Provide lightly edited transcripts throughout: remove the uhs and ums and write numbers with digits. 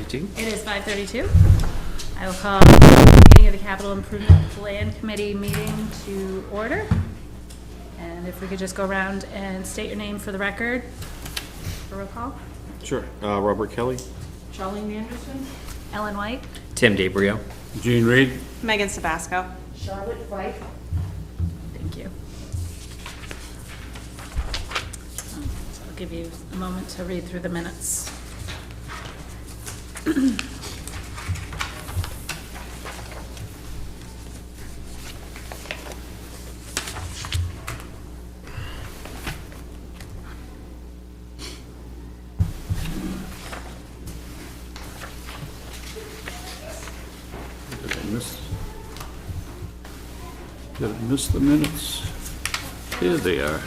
5:32. It is 5:32. I will call the meeting of the Capital Improvement Plan Committee meeting to order. And if we could just go around and state your name for the record for roll call. Sure. Robert Kelly. Charlene Anderson. Ellen White. Tim DeBrio. Gene Reed. Megan Sabasco. Charlotte White. Thank you. So I'll give you a moment to read through the minutes. Did I miss the minutes? Here they are.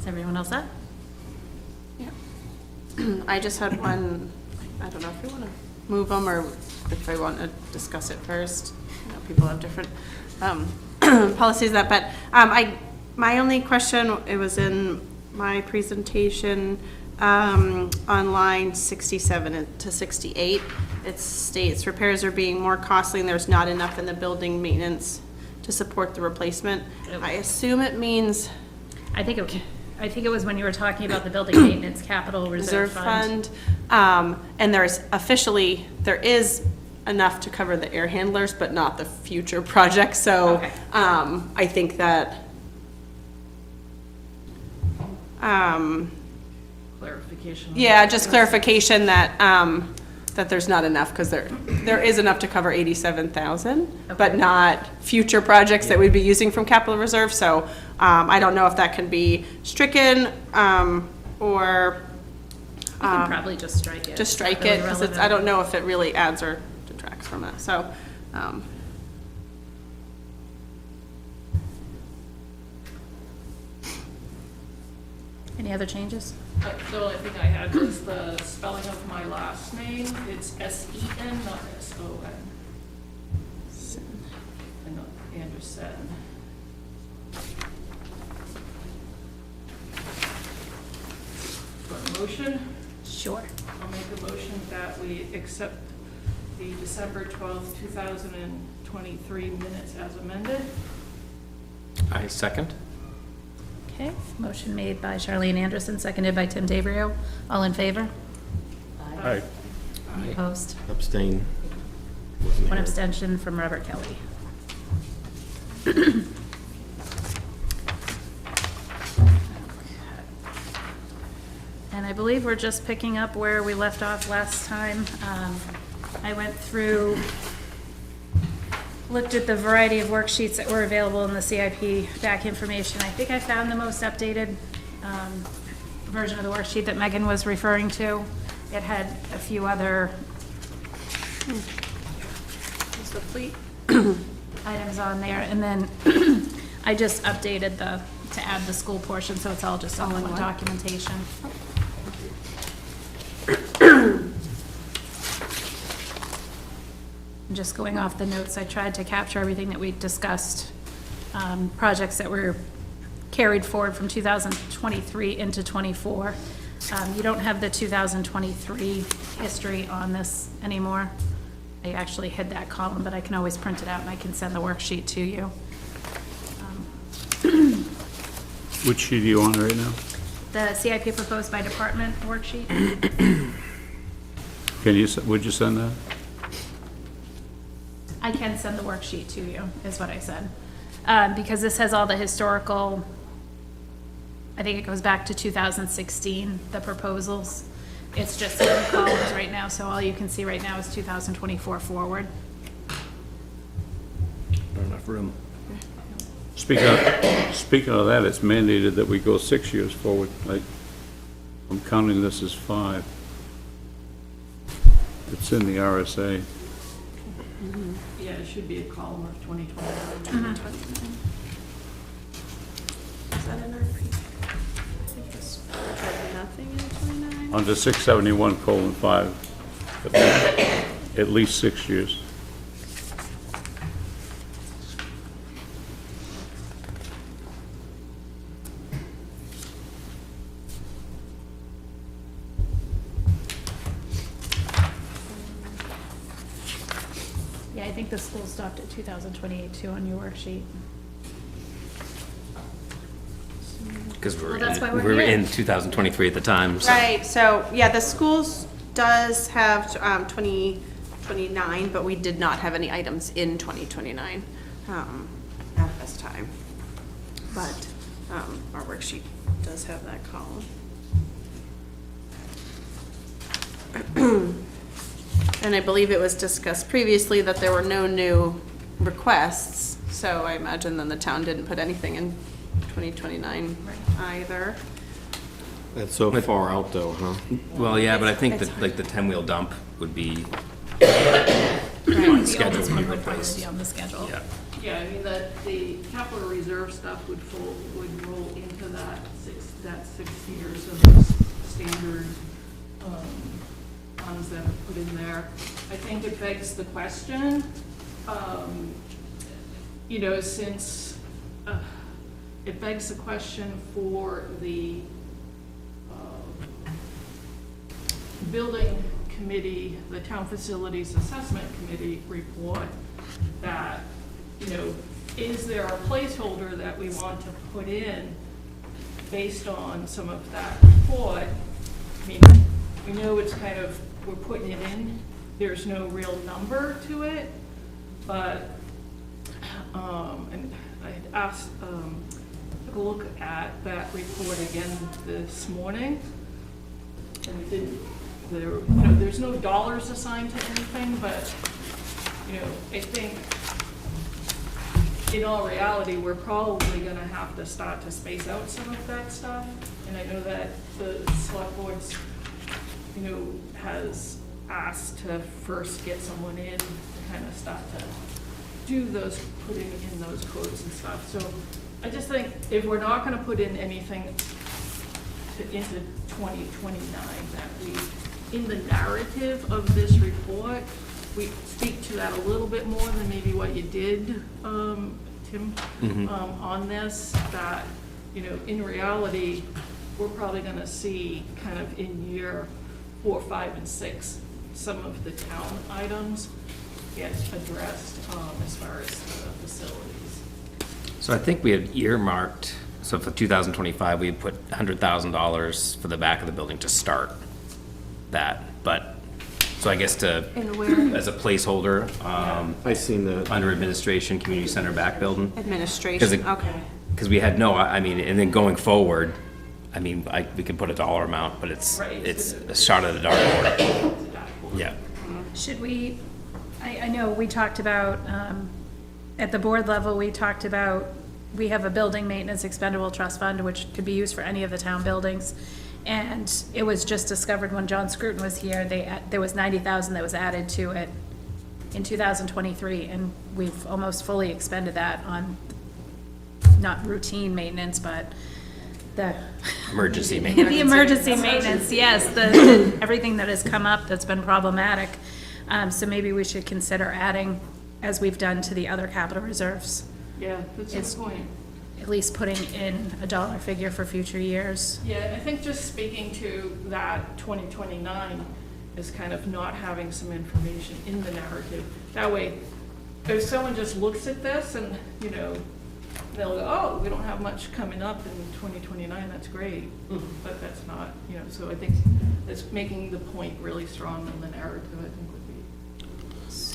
Is everyone else set? I just had one, I don't know if we want to move them or if I want to discuss it first. I know people have different policies that, but my only question, it was in my presentation on line 67 to 68. It states repairs are being more costly and there's not enough in the building maintenance to support the replacement. I assume it means I think it was when you were talking about the building maintenance capital reserve fund. And there is enough to cover the air handlers, but not the future projects, so, Okay. I think that, Clarification. yeah, just clarification that, that there's not enough, because there is enough to cover 87,000, but not future projects that we'd be using from capital reserve, so, I don't know if that can be stricken, or, We can probably just strike it. just strike It's not it, really because I don't know if it really adds or detracts from it, so, Any other changes? The only thing I had was the spelling of my last name. It's S-E-N, not S-O-N. And not Anderson. For a motion, Sure. I'll make a motion that we accept the December 12th, 2023 minutes as amended. I second. Okay, motion made by Charlene Anderson, seconded by Tim DeBrio. All in favor? Aye. Opposed? Abstain. Wasn't One here. abstention from Robert Kelly. And I believe we're just picking up where we left off last time. I went through, looked at the variety of worksheets that were available in the CIP back information. I think I found the most updated version of the worksheet that Megan was referring to. It had a few other is the fleet? items on there, and then I just updated to add the school portion, so it's all just all in one documentation. Just going off the notes, I tried to capture everything that we discussed, projects that were carried forward from 2023 into '24. You don't have the 2023 history on this anymore. I actually hid that column, but I can always print it out and I can send the worksheet to you. Which sheet are you on right now? The CIP proposed by department worksheet. Would you send that? I can send the worksheet to you, is what I said. Because this has all the historical, I think it goes back to 2016, the proposals. It's just 7 columns right now, so all you can see right now is 2024 forward. Not enough room. Speaking of that, it's mandated that we go 6 years forward. I'm counting this as 5. It's in the RSA. Yeah, it should be a column of 2029. Is that in our pre? I think this had nothing in 29. Under 671:5, at least 6 years. Yeah, I think the school stopped at 2028 too on your worksheet. Because we were, Well, that's why in, we're we were here. in 2023 at the time. So. Right, so, yeah, the schools does have 2029, but we did not have any items in 2029 at this time. But our worksheet does have that column. And I believe it was discussed previously that there were no new requests, so I imagine then the town didn't put anything in 2029 either. That's so far out though, huh? Well, yeah, but I think It's that like the 10-wheel dump would be The schedule oldest to be one would probably replaced. be on the schedule. Yeah. Yeah, I mean, the capital reserve stuff would roll into that 6 years of standard funds that are put in there. I think it begs the question, since it begs the question for the building committee, the town facilities assessment committee report, that, is there a placeholder that we want to put in based on some of that report, I mean, we know it's kind of, we're putting it in, there's no real number to it, but, and I had asked, took a look at that report again this morning, and it didn't, there's no dollars assigned to anything, but, I think in all reality, we're probably gonna have to start to space out some of that stuff. And I know that the select board's, has asked to first get someone in to kind of start to do those, putting in those quotes and stuff. So I just think if we're not gonna put in anything into 2029, that we, in the narrative of this report, we speak to that a little bit more than maybe what you did, Tim, on this, that, in reality, we're probably gonna see kind of in year 4, 5, and 6, some of the town items get addressed, as far as the facilities. So I think we had earmarked, so for 2025, we put $100,000 for the back of the building to start that, but, so I guess to, And where? as a placeholder, I seen that. under administration, community center back building. Administration, okay. Because we had no, I mean, and then going forward, I mean, we could put a dollar amount, but it's Right. a shot at the dartboard. Yeah. Should we, I know we talked about, at the board level, we talked about, we have a building maintenance expendable trust fund, which could be used for any of the town buildings. And it was just discovered when John Scruton was here, there was 90,000 that was added to it in 2023, and we've almost fully expended that on, not routine maintenance, but the. Emergency maintenance. The emergency maintenance, yes, everything that has come up that's been problematic. So maybe we should consider adding, as we've done to the other capital reserves, Yeah, that's a It's- good point. at least putting in a dollar figure for future years. Yeah, I think just speaking to that 2029 is kind of not having some information in the narrative. That way, if someone just looks at this and, they'll go, oh, we don't have much coming up in 2029, that's great. But that's not, so I think that's making the point really strong in the narrative, I think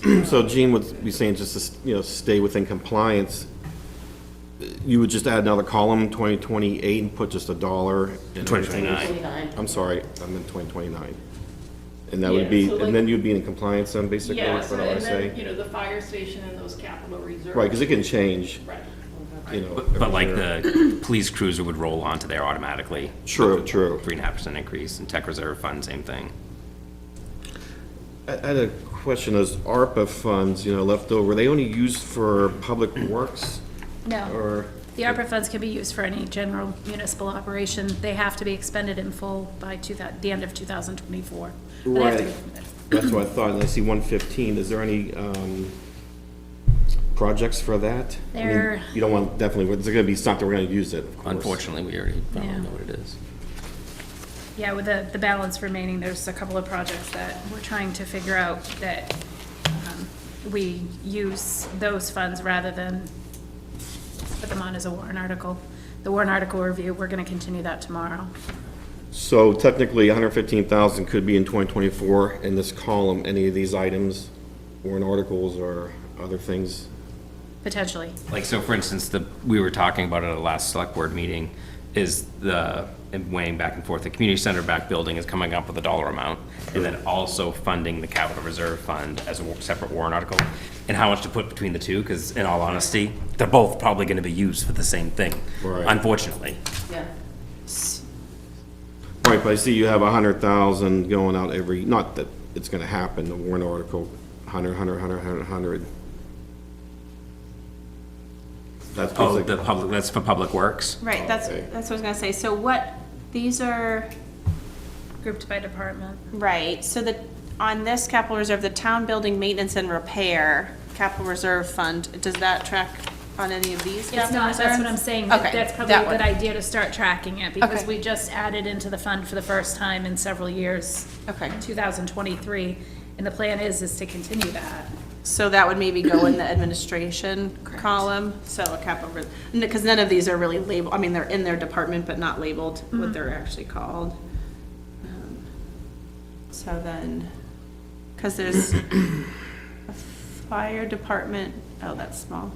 would be. So Gene would be saying just to, stay within compliance. You would just add another column, 2028, and put just a dollar. and 2029. I'm sorry, I'm in 2029. And that would Yeah, be, so like- and then you'd be in compliance then, basically, Yeah, is so, what I would and say? then, the fire station and those capital reserves. Right, because it can change, Right. But like every year. the police cruiser would roll onto there automatically. True, true. 3.5% increase, and tech reserve fund, same thing. I had a question, those ARPA funds, left over, are they only used for public works? No. Or, The ARPA funds can be used for any general municipal operation. They have to be expended in full by the end of 2024. But they have to right, that's what I thought, and I see 115, is there any, projects for that? I mean, There- You don't want, definitely, there's gonna be something, we're gonna use it, of course. Unfortunately, we already Yeah. don't know what it is. Yeah, with the balance remaining, there's a couple of projects that we're trying to figure out that we use those funds rather than put them on as a warrant article. The warrant article review, we're gonna continue that tomorrow. So technically, 115,000 could be in 2024 in this column, any of these items, warrant articles or other things. Potentially. Like, so for instance, we were talking about it at the last select board meeting, is and weighing back and forth, the community center back building is coming up with a dollar amount, and then also funding the capital reserve fund as a separate warrant article, and how much to put between the two, because in all honesty, they're both probably gonna be used for the same thing, Right. unfortunately. Yeah. Right, but I see you have 100,000 going out every, not that it's gonna happen, the warrant article, 100. That's Oh, basically, that's for public works? Right, that's Okay. what I was gonna say. So these are, Grouped by department. right, so on this capital reserve, the town building maintenance and repair, capital reserve fund, does that track on any of these It's capital not, reserves? that's what I'm saying. Okay, That's probably that a good one. idea to start tracking it, because Okay. we just added into the fund for the first time in several years. Okay. 2023, and the plan is to continue that. So that would maybe go in the administration column, so a capital, because none of these are really labeled, I mean, they're in their department, but not labeled what they're actually called. So then, because there's a fire department, oh, that's small.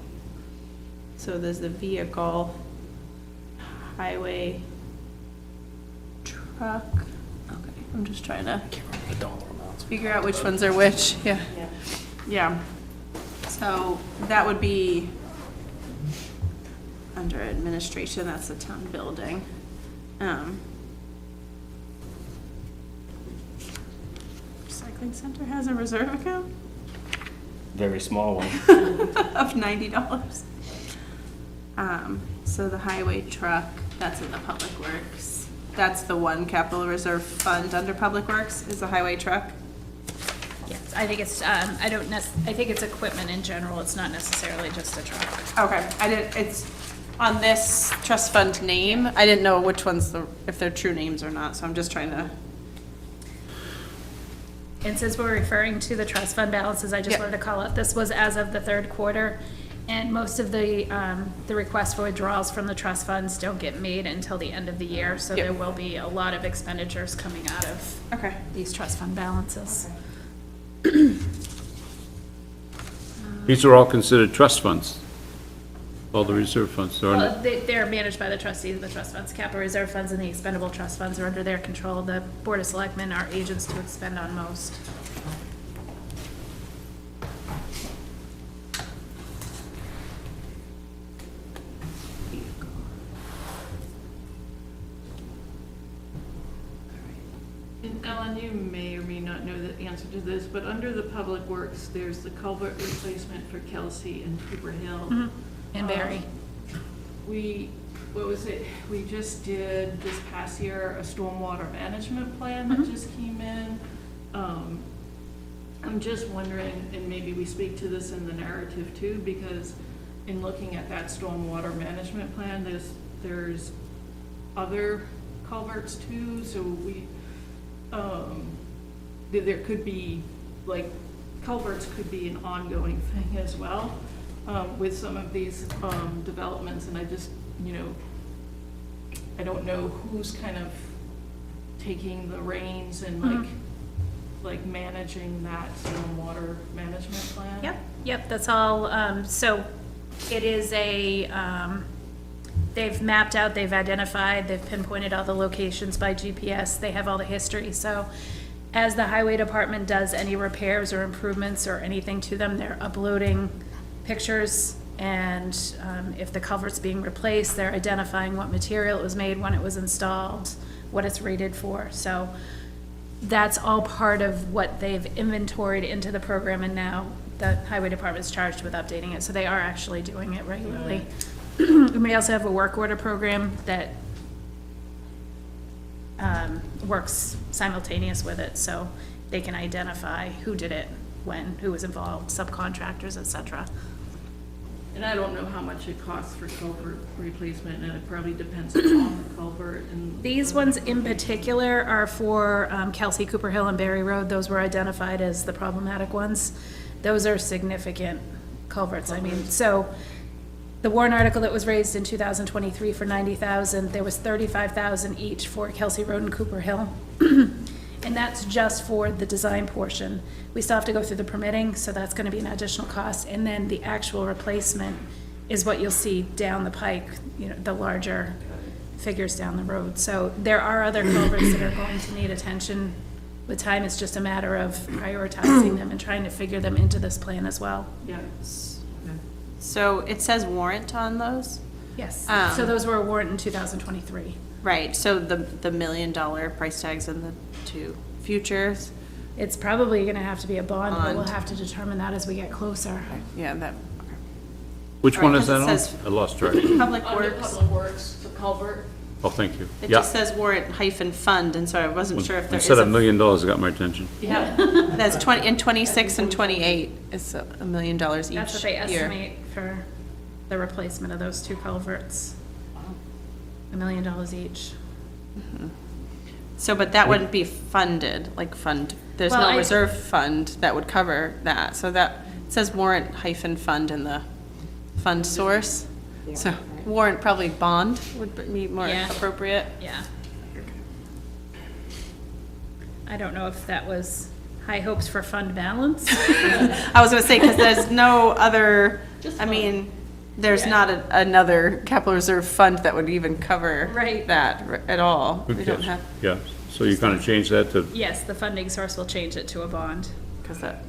So there's the vehicle, highway, truck, okay, I'm just trying to figure out which ones are which, yeah. Yeah, so that would be under administration, that's the town building. Recycling center has a reserve account Very small one. of $90. So the highway truck, that's in the public works. That's the one capital reserve fund under public works, is the highway truck. Yes, I think it's, I think it's equipment in general, it's not necessarily just a truck. Okay, it's on this trust fund name, I didn't know which ones, if they're true names or not, so I'm just trying to. And since we're referring to the trust fund balances, I just Yep. wanted to call out, this was as of the third quarter, and most of the requests for withdrawals from the trust funds don't get made until the end of the year, so Yep. there will be a lot of expenditures coming out of Okay. these trust fund balances. These are all considered trust funds, all the reserve funds, they're Well, in- they're managed by the trustees of the trust funds. Capital reserve funds and the expendable trust funds are under their control. The Board of Selectmen are agents to expend on most. And Ellen, you may or may not know the answer to this, but under the public works, there's the culvert replacement for Kelsey and Cooper Hill. And Barry. What was it, we just did this past year, a stormwater management plan that just came in. I'm just wondering, and maybe we speak to this in the narrative too, because in looking at that stormwater management plan, there's other culverts too, so there could be, like, culverts could be an ongoing thing as well, with some of these, developments, and I just, I don't know who's kind of taking the reins and like managing that stormwater management plan. Yep, that's all, so it is they've mapped out, they've identified, they've pinpointed all the locations by GPS, they have all the history, so as the highway department does any repairs or improvements or anything to them, they're uploading pictures, and if the culvert's being replaced, they're identifying what material it was made, when it was installed, what it's rated for, so that's all part of what they've inventoried into the program, and now the highway department's charged with updating it, so they are actually doing it regularly. We may also have a work order program that works simultaneous with it, so they can identify who did it, when, who was involved, subcontractors, et cetera. And I don't know how much it costs for culvert replacement, and it probably depends on the culvert and. These ones in particular are for Kelsey, Cooper Hill, and Berry Road. Those were identified as the problematic ones. Those are significant culverts. I mean, so the warrant article that was raised in 2023 for 90,000, there was 35,000 each for Kelsey Road and Cooper Hill. And that's just for the design portion. We still have to go through the permitting, so that's gonna be an additional cost. And then the actual replacement is what you'll see down the pike, the larger figures down the road. So there are other culverts that are going to need attention with time. It's just a matter of prioritizing them and trying to figure them into this plan as well. Yeah. So it says warrant on those? Yes, so those were awarded in 2023. Right, so the $1 million price tags and the two futures? It's probably gonna have to be a bond, but we'll Bond. have to determine that as we get closer. Yeah, that, which one is that Alright, on? because it says- I lost track. Public Under Works, Public Works, the culvert. Oh, thank you. it Yeah. just says warrant hyphen fund, and so I wasn't sure if there is Instead of $1 a. million, it got my attention. Yeah. That's 20, in 26 and 28, it's $1 million each year. That's what they estimate for the replacement of those two culverts. $1 million each. So, but that wouldn't be funded, there's Well, no reserve fund that would cover that, so It says warrant hyphen fund in the fund source. So warrant, probably bond would be more Yeah. appropriate. Yeah. I don't know if that was high hopes for fund balance. I was gonna say, because there's no other, Just I fund. mean, there's Yeah. not another capital reserve fund that would even cover Right. that at all. We Good don't catch. have, Yeah, so you're gonna change that to, Yes, the funding source will change it to a bond. because that,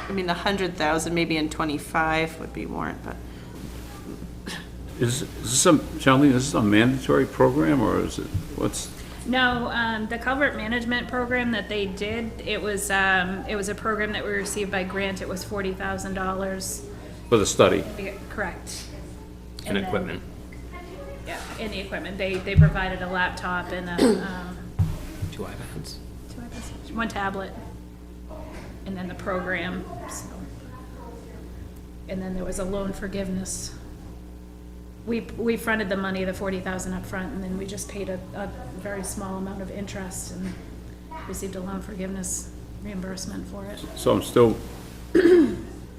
I mean, 100,000 maybe in 25 would be warrant, but. is this a, Charlene, is this a mandatory program, or is it, what's, No, the culvert management program that they did, it was a program that we received by grant. It was $40,000. for the study? Correct. And then- equipment. Yeah, and the equipment. They provided a laptop and a, 2 iPads. one tablet, and then the program, so. And then there was a loan forgiveness. We fronted the money, the 40,000 up front, and then we just paid a very small amount of interest and received a loan forgiveness reimbursement for it. So I'm still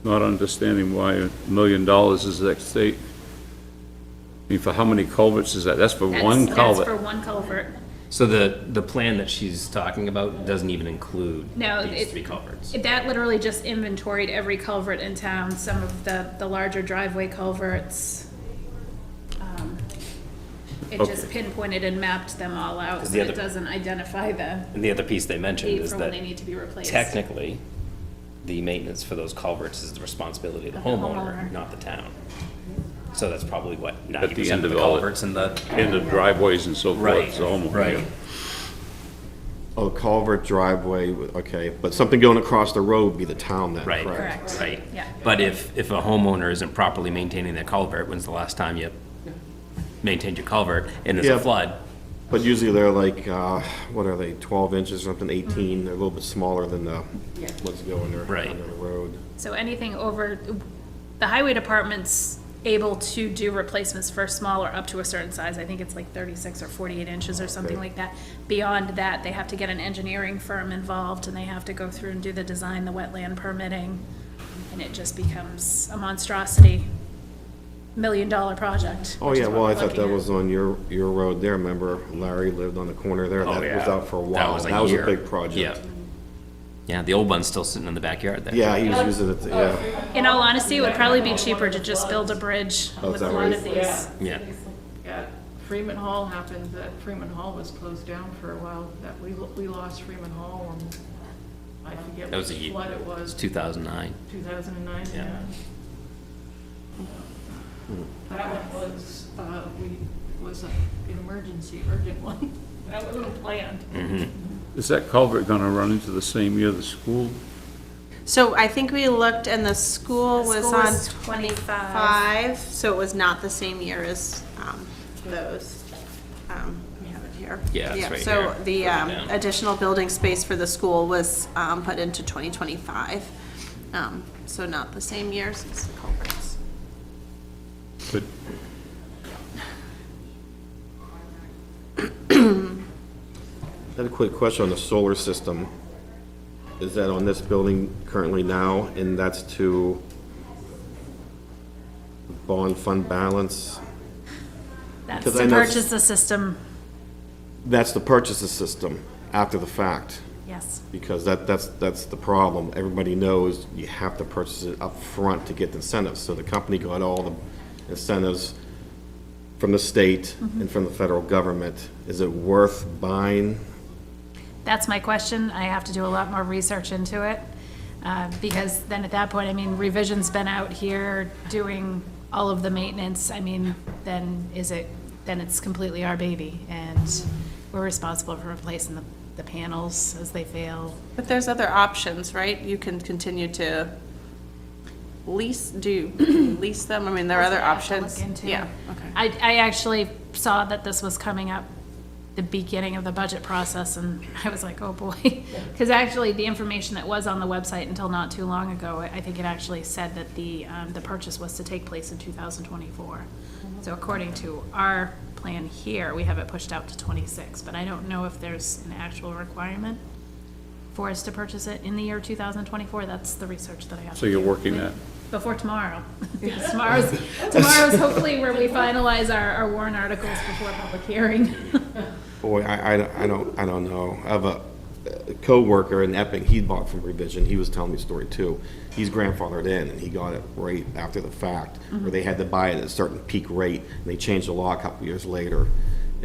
not understanding why $1 million is that state. I mean, for how many culverts is that? That's for one That's for culvert? one culvert. So the plan that she's talking about doesn't even include No, these it- 3 culverts. That literally just inventoried every culvert in town, some of the larger driveway culverts. It just Okay. pinpointed and mapped them all out, 'Cause but the it other- doesn't identify the And the other piece they mentioned date is for when that they need to be replaced. technically, the maintenance for those culverts is the responsibility of the Of the homeowner, homeowner. not the town. So that's probably what, At the 90% end of of the all it. culverts in the. And the driveways and so forth, Right, so homeowner, right. yeah. Oh, culvert, driveway, okay, but something going across the road would be the town then, Right, correct? Correct. right. Yeah. But if a homeowner isn't properly maintaining their culvert, when's the last time you maintained your culvert and there's Yeah. a flood? But usually they're like, what are they, 12 inches or something, 18, they're a little bit smaller than the, what's going there Right. on the road. So anything over, the highway department's able to do replacements for smaller up to a certain size. I think it's like 36 or 48 inches or something Okay. like that. Beyond that, they have to get an engineering firm involved, and they have to go through and do the design, the wetland permitting, and it just becomes a monstrosity, $1 million project. Oh, which is yeah, what well, we're I thought looking that at. was on your road there, remember? Larry lived on the corner there, Oh, that was yeah. out for a That while. was a That was a year. big project. Yeah. Yeah, the old one's still sitting in the backyard there. Yeah, he was using it, yeah. In all honesty, it would probably be cheaper to just build a bridge Oh, is with a that lot right? of these. Yeah. Yeah, Freeman Hall happened, that Freeman Hall was closed down for a while, that we lost Freeman Hall, and I forget That was which a year. flood it was, 2009. 2009, Yeah. yeah. That one was an emergency, urgent one, that wasn't planned. Is that culvert gonna run into the same year the school? So I think we looked and the school The was school on was 25, so it was not the same year as those. We have it here. Yeah, it's right So here. the Further down. additional building space for the school was put into 2025. So not the same years as the culverts. But I had a quick question on the solar system. Is that on this building currently now, and that's to bond fund balance? That's Because I to know- purchase the system, That's to purchase the system after the fact, yes. because that's the problem. Everybody knows you have to purchase it up front to get the incentives. So the company got all the incentives from the state and from the federal government. Is it worth buying? That's my question. I have to do a lot more research into it. Because then at that point, I mean, Revision's been out here doing all of the maintenance. I mean, then it's completely our baby. And we're responsible for replacing the panels as they fail. But there's other options, right? You can continue to lease them? I mean, there are other I have to look options. into. Yeah, okay. I actually saw that this was coming up the beginning of the budget process, and I was like, oh boy. Because actually, the information that was on the website until not too long ago, I think it actually said that the purchase was to take place in 2024. So according to our plan here, we have it pushed out to 26, but I don't know if there's an actual requirement. for us to purchase it in the year 2024. That's the research that I have. So you're working that? Before tomorrow. Because tomorrow's hopefully where we finalize our warrant articles before public hearing. Boy, I don't know. I have a co-worker in Epping, he bought from Revision, he was telling me a story too. He's grandfathered in, and he got it right after the fact, where they had to buy it at a certain peak rate, and they changed the law a couple years later.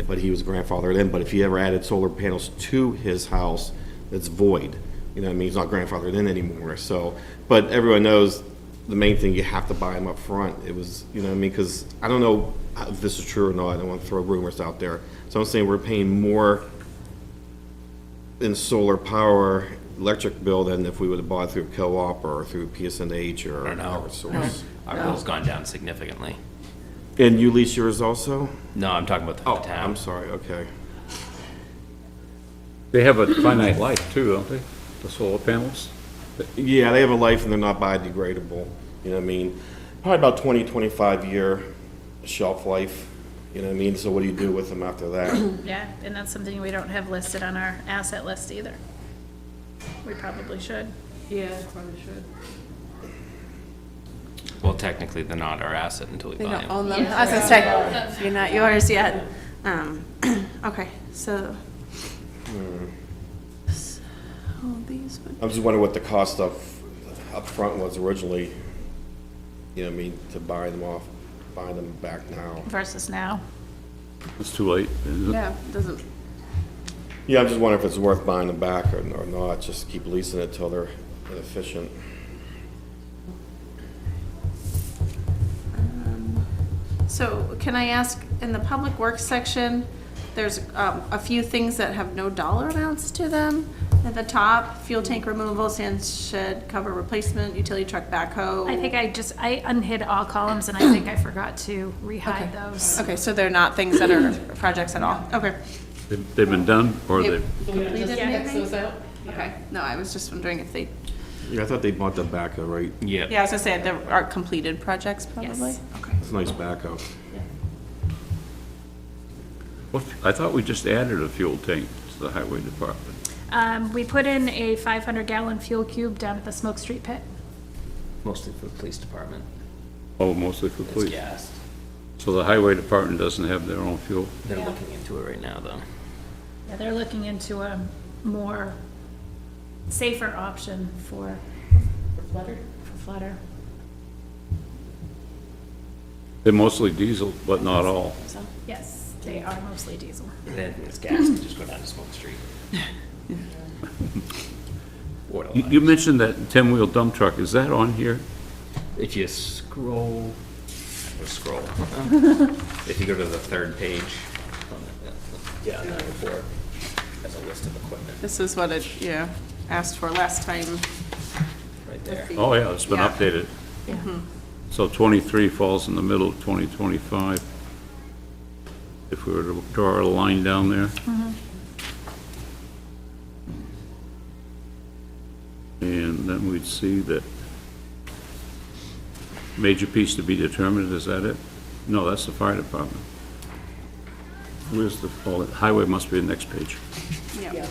But he was grandfathered in, but if he ever added solar panels to his house, it's void. You know what I mean? He's not grandfathered in anymore, so, but everyone knows the main thing, you have to buy them up front. It was, you know what I mean, because I don't know if this is true or not, I don't want to throw rumors out there. So I'm saying we're paying more in solar power electric bill than if we would have bought through co-op or through PSNH or I don't know. power source. Our bill's gone down significantly. And you lease yours also? No, I'm talking about the Oh, town. I'm sorry, okay. They have a finite life too, don't they? The solar panels? Yeah, they have a life and they're not biodegradable, you know what I mean? Probably about 20, 25-year shelf life, you know what I mean? So what do you do with them after that? Yeah, and that's something we don't have listed on our asset list either. We probably should. Yeah, probably should. Well, technically, they're not our asset until we They buy don't them. own them. I was gonna say, you're not yours yet. Okay, so. So these would. I'm just wondering what the cost of upfront was originally, you know what I mean, to buy them off, buy them back now. Versus now. It's too late, isn't it? Yeah, doesn't, Yeah, I'm just wondering if it's worth buying them back or not, just keep leasing it till they're inefficient. so can I ask, in the public works section, there's a few things that have no dollar amounts to them. At the top, fuel tank removal, sand shed cover replacement, utility truck backhoe. I think I unhid all columns and I think I forgot to rehide those. Okay, so they're not things that are projects at all? Okay. They've been done, or They've they, completed X maybe? those out. Okay, no, I was just wondering if they, Yeah, I thought they bought the backhoe, right? Yeah. yeah, I was gonna say, there are completed projects probably? Yes. Okay. It's a nice backhoe. what, I thought we just added a fuel tank to the highway department. We put in a 500-gallon fuel cube down at the Smoke Street pit. Mostly for the police department. Oh, mostly for It's police. gas. So the highway department doesn't have their own fuel? They're looking into it right now, though. Yeah, they're looking into a more safer option for floodder. They're mostly diesel, but not all. So, yes, they are mostly diesel. And then it's gas, you just go down to Smoke Street. You mentioned that 10-wheel dump truck, is that on here? If you scroll, if you go to the third page, yeah, on that report, has a list of equipment This is what it, yeah, asked for last time. right there. Oh, yeah, it's been Yeah. updated. Yeah. So 23 falls in the middle of 2025. If we were to draw a line down there. And then we'd see that major piece to be determined, is that it? No, that's the fire department. Where's the, oh, the highway must be the next page. Yeah.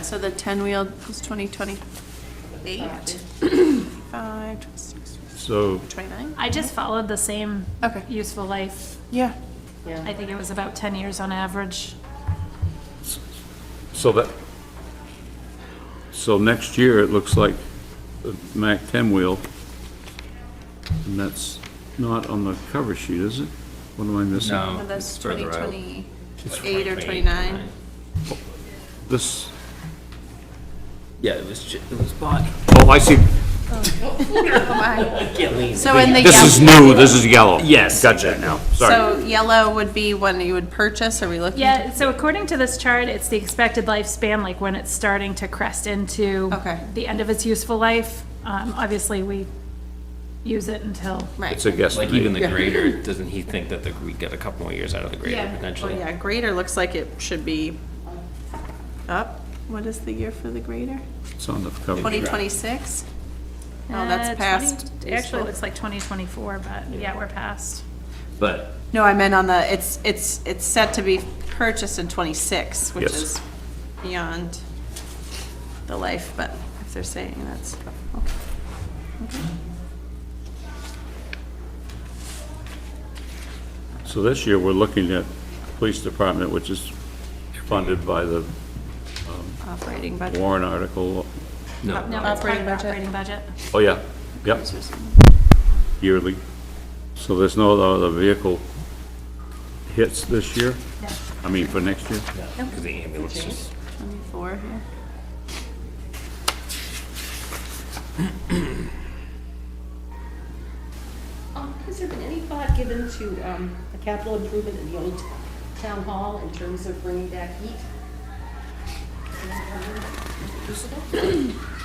So the 10-wheel is 2028, 5, 26, So 29? I just followed the same Okay. useful life. Yeah. I think it was about 10 years on average. So next year, it looks like the Mac 10-wheel, and that's not on the cover sheet, is it? What am I missing? No, And that's it's further out. 2028 or 29? This, Yeah, it was bought. oh, I see, Oh, my. Can't lean. So in the this is yellow, new, this is yellow. Yes, Gotcha now, sorry. so yellow would be when you would purchase, are we looking? Yeah, so according to this chart, it's the expected lifespan, like when it's starting to crest into Okay. the end of its useful life. Obviously, we use it until, Right. It's a guesstimate. Like even the grader, doesn't he think that we get a couple more years out of the grader Yeah. Oh, potentially? yeah, grader looks like it should be up. What is the year for the grader? It's on the cover. 2026? Oh, that's past. Actually, useful. it looks like 2024, but yeah, we're past. But No, I meant on the, it's set to be purchased in 26, which Yes. is beyond the life, but if they're saying that's, okay. So this year, we're looking at police department, which is funded by the Operating budget. warrant article. No, No, it's part Operating of the budget. operating budget. Oh, yeah, yep, yearly. So there's no other vehicle hits this year? I mean, for next year? because the ambulance just, 24, yeah. Has there been any thought given to a capital improvement in the old town hall in terms of bringing back heat?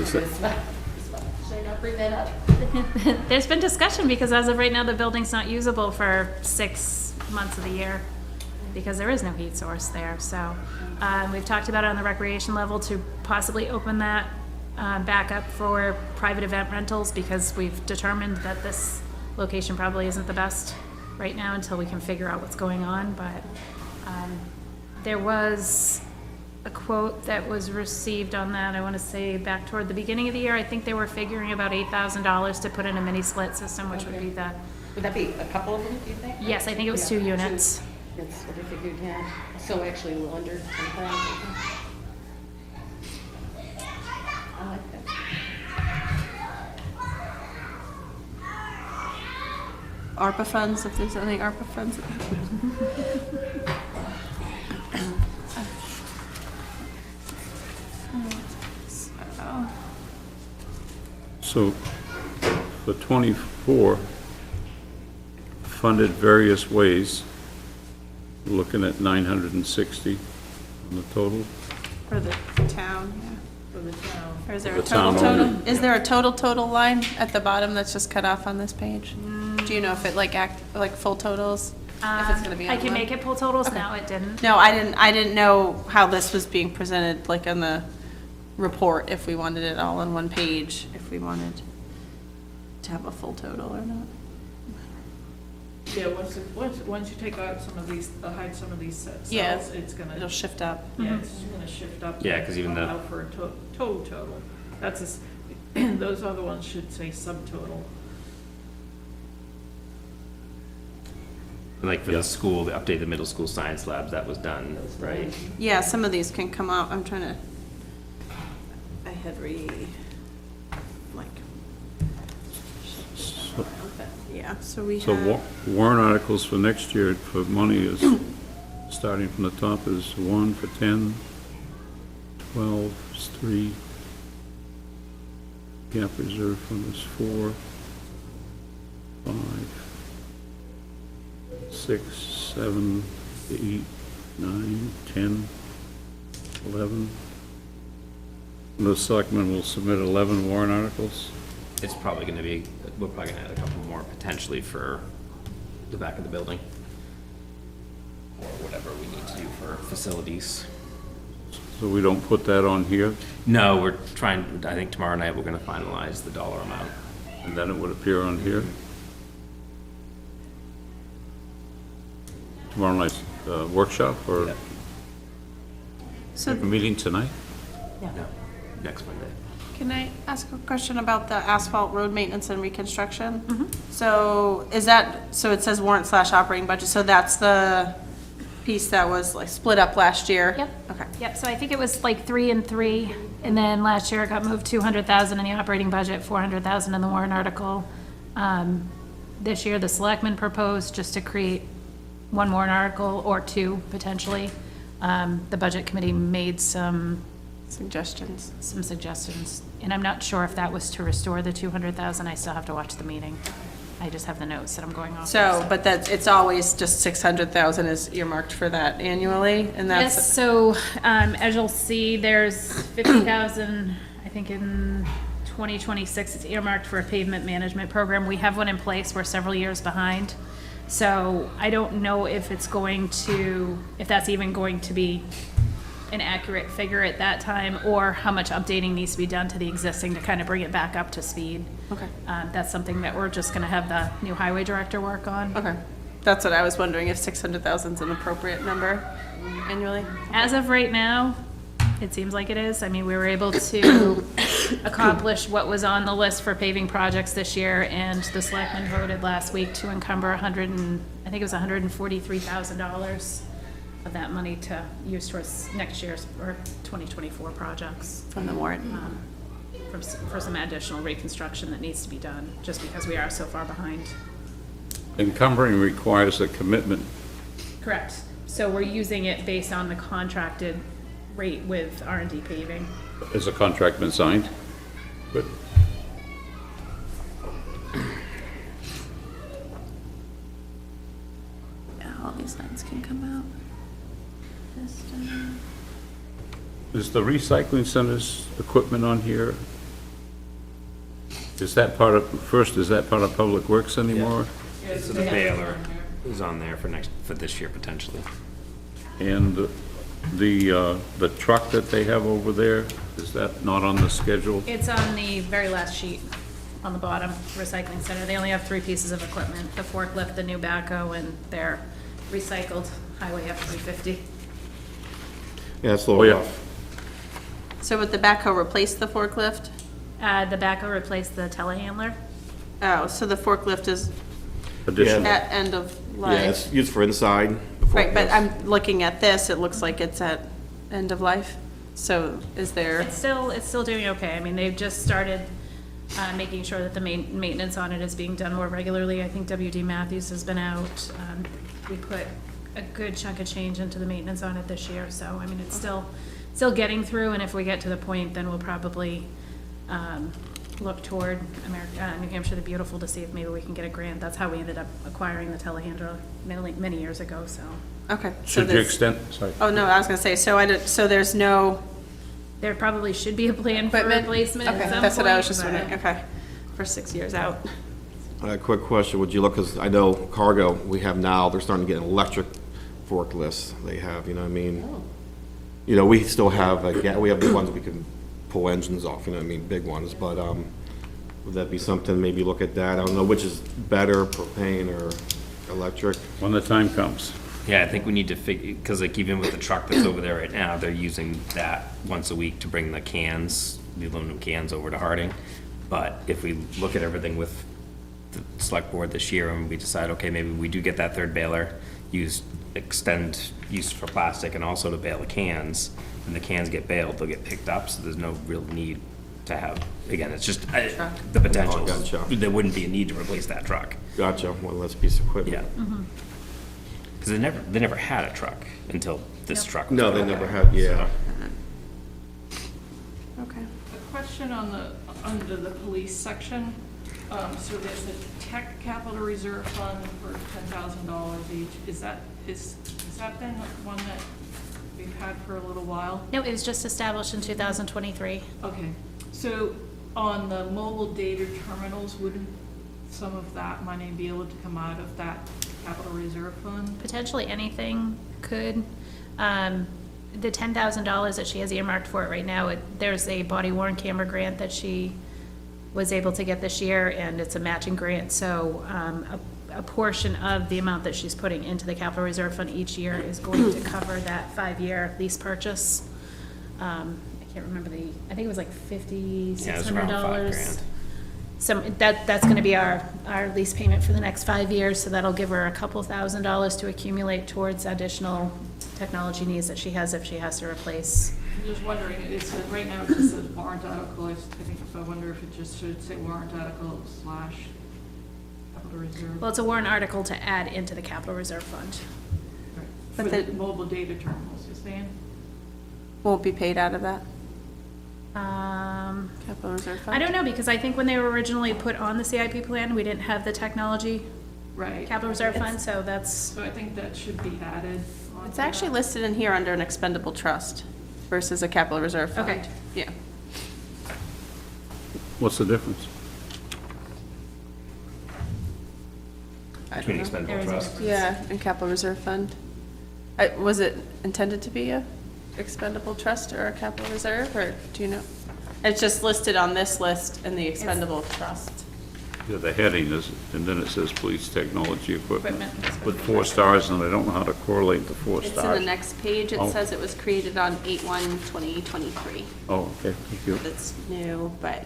Should I not bring that up? There's been discussion because as of right now, the building's not usable for 6 months of the year because there is no heat source there. So we've talked about it on the recreation level to possibly open that back up for private event rentals because we've determined that this location probably isn't the best right now until we can figure out what's going on. But there was a quote that was received on that, I want to say back toward the beginning of the year. I think they were figuring about $8,000 to put in a mini split system, which would be the, Would that be a couple of them, do you think? yes, I think it was Yeah, 2 units. That's what I figured, yeah. So actually a little under 10,000. I like that. ARPA funds, if there's any ARPA funds. So for 24, funded various ways, looking at 960 on the total. For the town, yeah. For the town. Or is there The a total town only. total? Is there a total line at the bottom that's just cut off on this page? Do you know if it like full totals? If it's gonna be I on can one? make it pull totals, no, it didn't. No, I didn't know how this was being presented, like on the report, if we wanted it all on one page, if we wanted to have a full total or not. Yeah, once you take out some of these, hide some of these cells, Yeah, it's gonna, It'll shift up. yeah, it's gonna shift up. Yeah, 'cause even the- Allow for a total. That's those other ones should say subtotal. like for the school, the update the middle school science labs, that was done, right? Yeah, some of these can come out, I'm trying to, I had like, yeah, so we So have, warrant articles for next year for money is, starting from the top is 1 for 10, 12 is 3, gap reserve fund is 4, 5, 6, 7, 8, 9, 10, 11. And the selectmen will submit 11 warrant articles. It's probably gonna be, we're probably gonna add a couple more potentially for the back of the building. Or whatever we need to do for facilities. So we don't put that on here, No, we're trying, I think tomorrow night we're gonna finalize the dollar amount. and then it would appear on here. Tomorrow night's workshop or so meeting tonight? No, next Monday. can I ask a question about the asphalt road maintenance and reconstruction? So is that, so it says warrant / operating budget, so that's the piece that was like split up last year? Yep. Okay. Yep, so I think it was like 3 and 3, and then last year it got moved 200,000 in the operating budget, 400,000 in the warrant article. This year, the selectmen proposed just to create 1 warrant article or 2 potentially. The budget committee made some Suggestions. suggestions, and I'm not sure if that was to restore the 200,000. I still have to watch the meeting. I just have the notes that I'm going off. So, but that's, it's always just 600,000 is earmarked for that annually, and Yes, that's, so, as you'll see, there's 50,000, I think in 2026, it's earmarked for a pavement management program. We have one in place, we're several years behind. So I don't know if it's going to, if that's even going to be an accurate figure at that time, or how much updating needs to be done to the existing to kind of bring it back up to speed. okay, That's something that we're just gonna have the new highway director work on. okay. That's what I was wondering, if 600,000 is an appropriate number annually? As of right now, It seems like it is. I mean, we were able to accomplish what was on the list for paving projects this year, and the selectmen voted last week to encumber I think it was $143,000 of that money to use towards next year's, or 2024 projects, From the warrant. for some additional reconstruction that needs to be done, just because we are so far behind. Encumbering requires a commitment. Correct. So we're using it based on the contracted rate with R&D paving. Has a contract been signed? Good. Yeah, all these lines can come out. Just, Is the recycling center's equipment on here? Is that part of, first, is that part of Public Works anymore? So the baler is on there for this year potentially. And the truck that they have over there, is that not on the schedule? It's on the very last sheet, on the bottom, recycling center. They only have 3 pieces of equipment, the forklift, the new backhoe, and their recycled highway F-350. Yeah, it's a Oh, little yeah. rough. So would the backhoe replace the forklift? The backhoe replaced the telehandler. Oh, so the forklift is Additional. at end of life? Yeah, it's used for inside. the Right, but forklifts. I'm looking at this, it looks like it's at end of life. So is there, It's still doing okay. I mean, they've just started making sure that the maintenance on it is being done more regularly. I think WD Matthews has been out. We put a good chunk of change into the maintenance on it this year, so, I mean, it's still getting through, and if we get to the point, then we'll probably look toward New Hampshire the Beautiful to see if maybe we can get a grant. That's how we ended up acquiring the telehandler many years ago, so. okay. so Should you there's- extend, sorry. Oh, no, I was gonna say, so there's no There probably should be a plan for equipment? replacement at Okay, some point. that's what I was just but- wondering, okay, for 6 years out. A quick question, would you look, because I know cargo we have now, they're starting to get electric forklifts. They have, you know what I mean? You know, we still have, we have the ones we can pull engines off, you know what I mean, big ones, but, would that be something, maybe look at that? I don't know which is better, propane or electric? When the time comes. Yeah, I think we need to figure, because like even with the truck that's over there right now, they're using that once a week to bring the cans, the aluminum cans over to Harding. But if we look at everything with the select board this year and we decide, okay, maybe we do get that third baler, extend use for plastic and also to bale the cans, and the cans get baled, they'll get picked up, so there's no real need to have, again, it's just the potential. Oh, gotcha. There wouldn't be a need to replace that truck. Gotcha, one less piece of equipment. Yeah. Because they never had a truck until this truck. was No, they brought never out. had, yeah. Okay. A question under the police section. So there's a tech capital reserve fund for $10,000 each. Is that been one that we've had for a little while? No, it was just established in 2023. Okay, so on the mobile data terminals, wouldn't some of that money be able to come out of that capital reserve fund? Potentially anything could. The $10,000 that she has earmarked for it right now, there's a body worn camera grant that she was able to get this year, and it's a matching grant, so a portion of the amount that she's putting into the capital reserve fund each year is going to cover that 5-year lease purchase. I can't remember I think it was like $5,600. Yeah, it was around $5,000. So that's gonna be our lease payment for the next 5 years, so that'll give her a couple $1,000s to accumulate towards additional technology needs that she has if she has to replace. I'm just wondering, it says, right now it just says warrant article, I think if I wonder if it just should say warrant article / capital reserve. Well, it's a warrant article to add into the capital reserve fund. For But the the- mobile data terminals, you're saying? Won't be paid out of that Um, capital reserve fund? I don't know, because I think when they were originally put on the CIP plan, we didn't have the technology Right. capital reserve fund, so that's, So I think that should be added onto It's actually that. listed in here under an expendable trust versus a capital reserve fund. Okay. Yeah. What's the difference? I Between don't know. expendable There is a trust. difference. Yeah, and capital reserve fund. Was it intended to be a expendable trust or a capital reserve, or do you know? It's just listed on this list in the expendable trust. Yeah, the heading is, and then it says police technology equipment Equipment. with 4 stars, and I don't know how to correlate the 4 It's in the stars. next page. It Oh. says it was created on 8/1/2023. Oh, okay, thank you. That's new, but,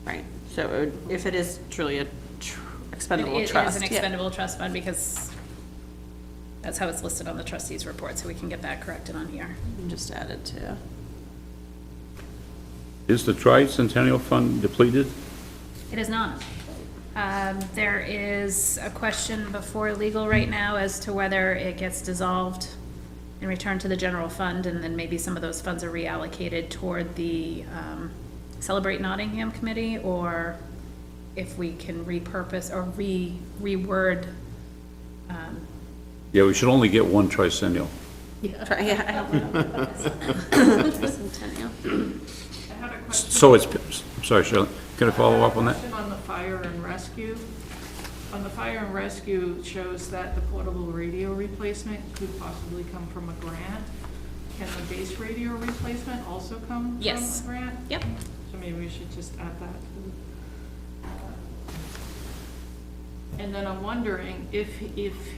right, so it would- if it is truly a expendable It is trust. an yeah. expendable trust fund because that's how it's listed on the trustees report, so we can get that corrected on here. Just added to. Is the tricentennial fund depleted? It is not. There is a question before legal right now as to whether it gets dissolved and returned to the general fund, and then maybe some of those funds are reallocated toward the Celebrate Nottingham Committee, or if we can repurpose or reword. Yeah, we should only get one tricentennial. Try, yeah, I don't know. Centennial. I had a question. So it's, I'm sorry, Shirley, can I follow up on that? Question on the fire and rescue. On the fire and rescue, it shows that the portable radio replacement could possibly come from a grant. Can the base radio replacement also come from Yes. a grant? Yep. So maybe we should just add that too. And then I'm wondering if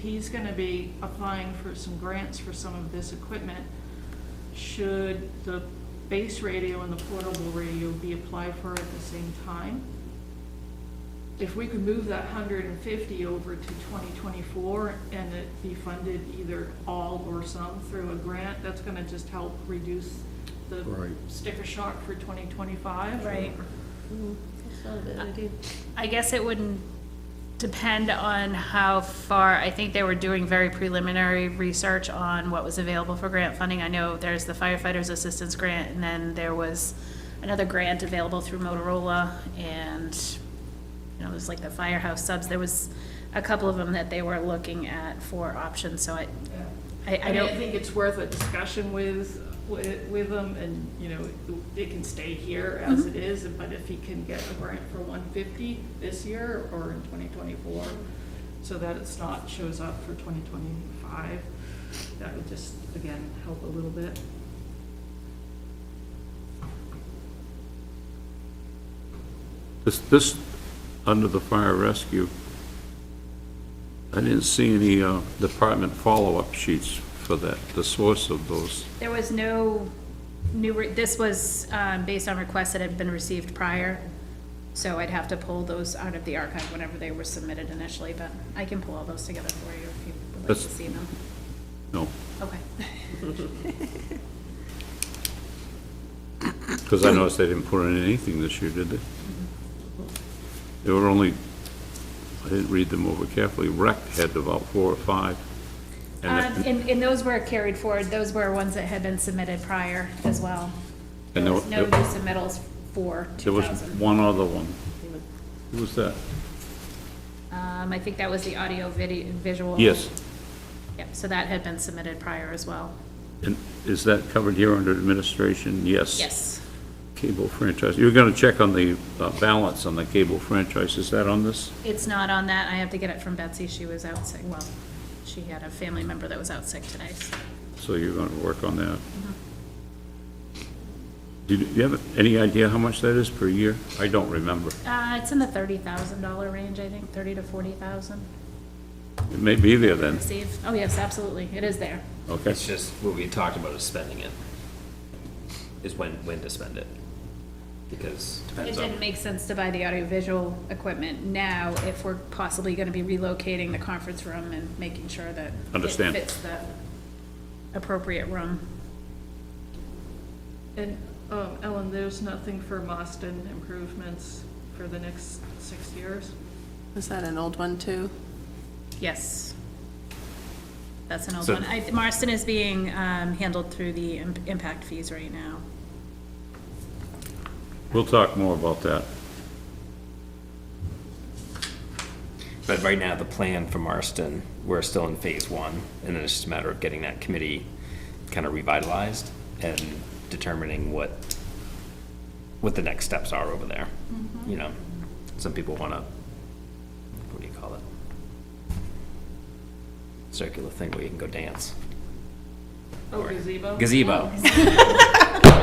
he's gonna be applying for some grants for some of this equipment, should the base radio and the portable radio be applied for at the same time? If we could move that 150 over to 2024 and it be funded either all or some through a grant, that's gonna just help reduce the sticker shock for 2025. Right. That's not a bad idea. I guess it wouldn't depend on how far, I think they were doing very preliminary research on what was available for grant funding. I know there's the firefighters assistance grant, and then there was another grant available through Motorola, and, you know, there's like the firehouse subs, there was a couple of them that they were looking at for options, so I I mean, I don't, think it's worth a discussion with them, and, you know, it can stay here as it is, but if he can get a grant for 150 this year or in 2024, so that it's not, shows up for 2025, that would just, again, help a little bit. This, under the fire rescue, I didn't see any department follow-up sheets for that, the source of those. there was no this was based on requests that had been received prior, so I'd have to pull those out of the archive whenever they were submitted initially, but I can pull all those together for you if you would like to That's- see them. No, Okay. because I noticed they didn't put in anything this year, did they? They were only, I didn't read them over carefully, rec had about 4 or 5. And And those were carried forward, those were ones that had been submitted prior as well. There And was no new submittals for there was 2000. one other one. Who was that? I think that was the audio visual. Yes. Yep, so that had been submitted prior as well. And is that covered here under administration? Yes. Yes. Cable franchise. You're gonna check on the balance on the cable franchise. Is that on this? It's not on that, I have to get it from Betsy, she was out sick, well, she had a family member that was out sick today, so. So you're gonna work on that? Do you have any idea how much that is per year? I don't remember. It's in the $30,000 range, I think, 30 to 40,000 It may be there then. received. Oh, yes, absolutely, it is there. Okay. It's just, what we talked about is spending it, is when to spend it. Because It depends on, didn't make sense to buy the audiovisual equipment now if we're possibly gonna be relocating the conference room and making sure that Understand. it fits the appropriate room. And, Ellen, there's nothing for Marston improvements for the next 6 years? Is that an old one too? Yes. That's an old So- one. Marston is being handled through the impact fees right now. We'll talk more about that. but right now, the plan for Marston, we're still in phase 1, and then it's just a matter of getting that committee kind of revitalized and determining what the next steps are over there. You know, some people want to, what do you call it? Circular thing where you can go dance. Oh, gazebo? Gazebo.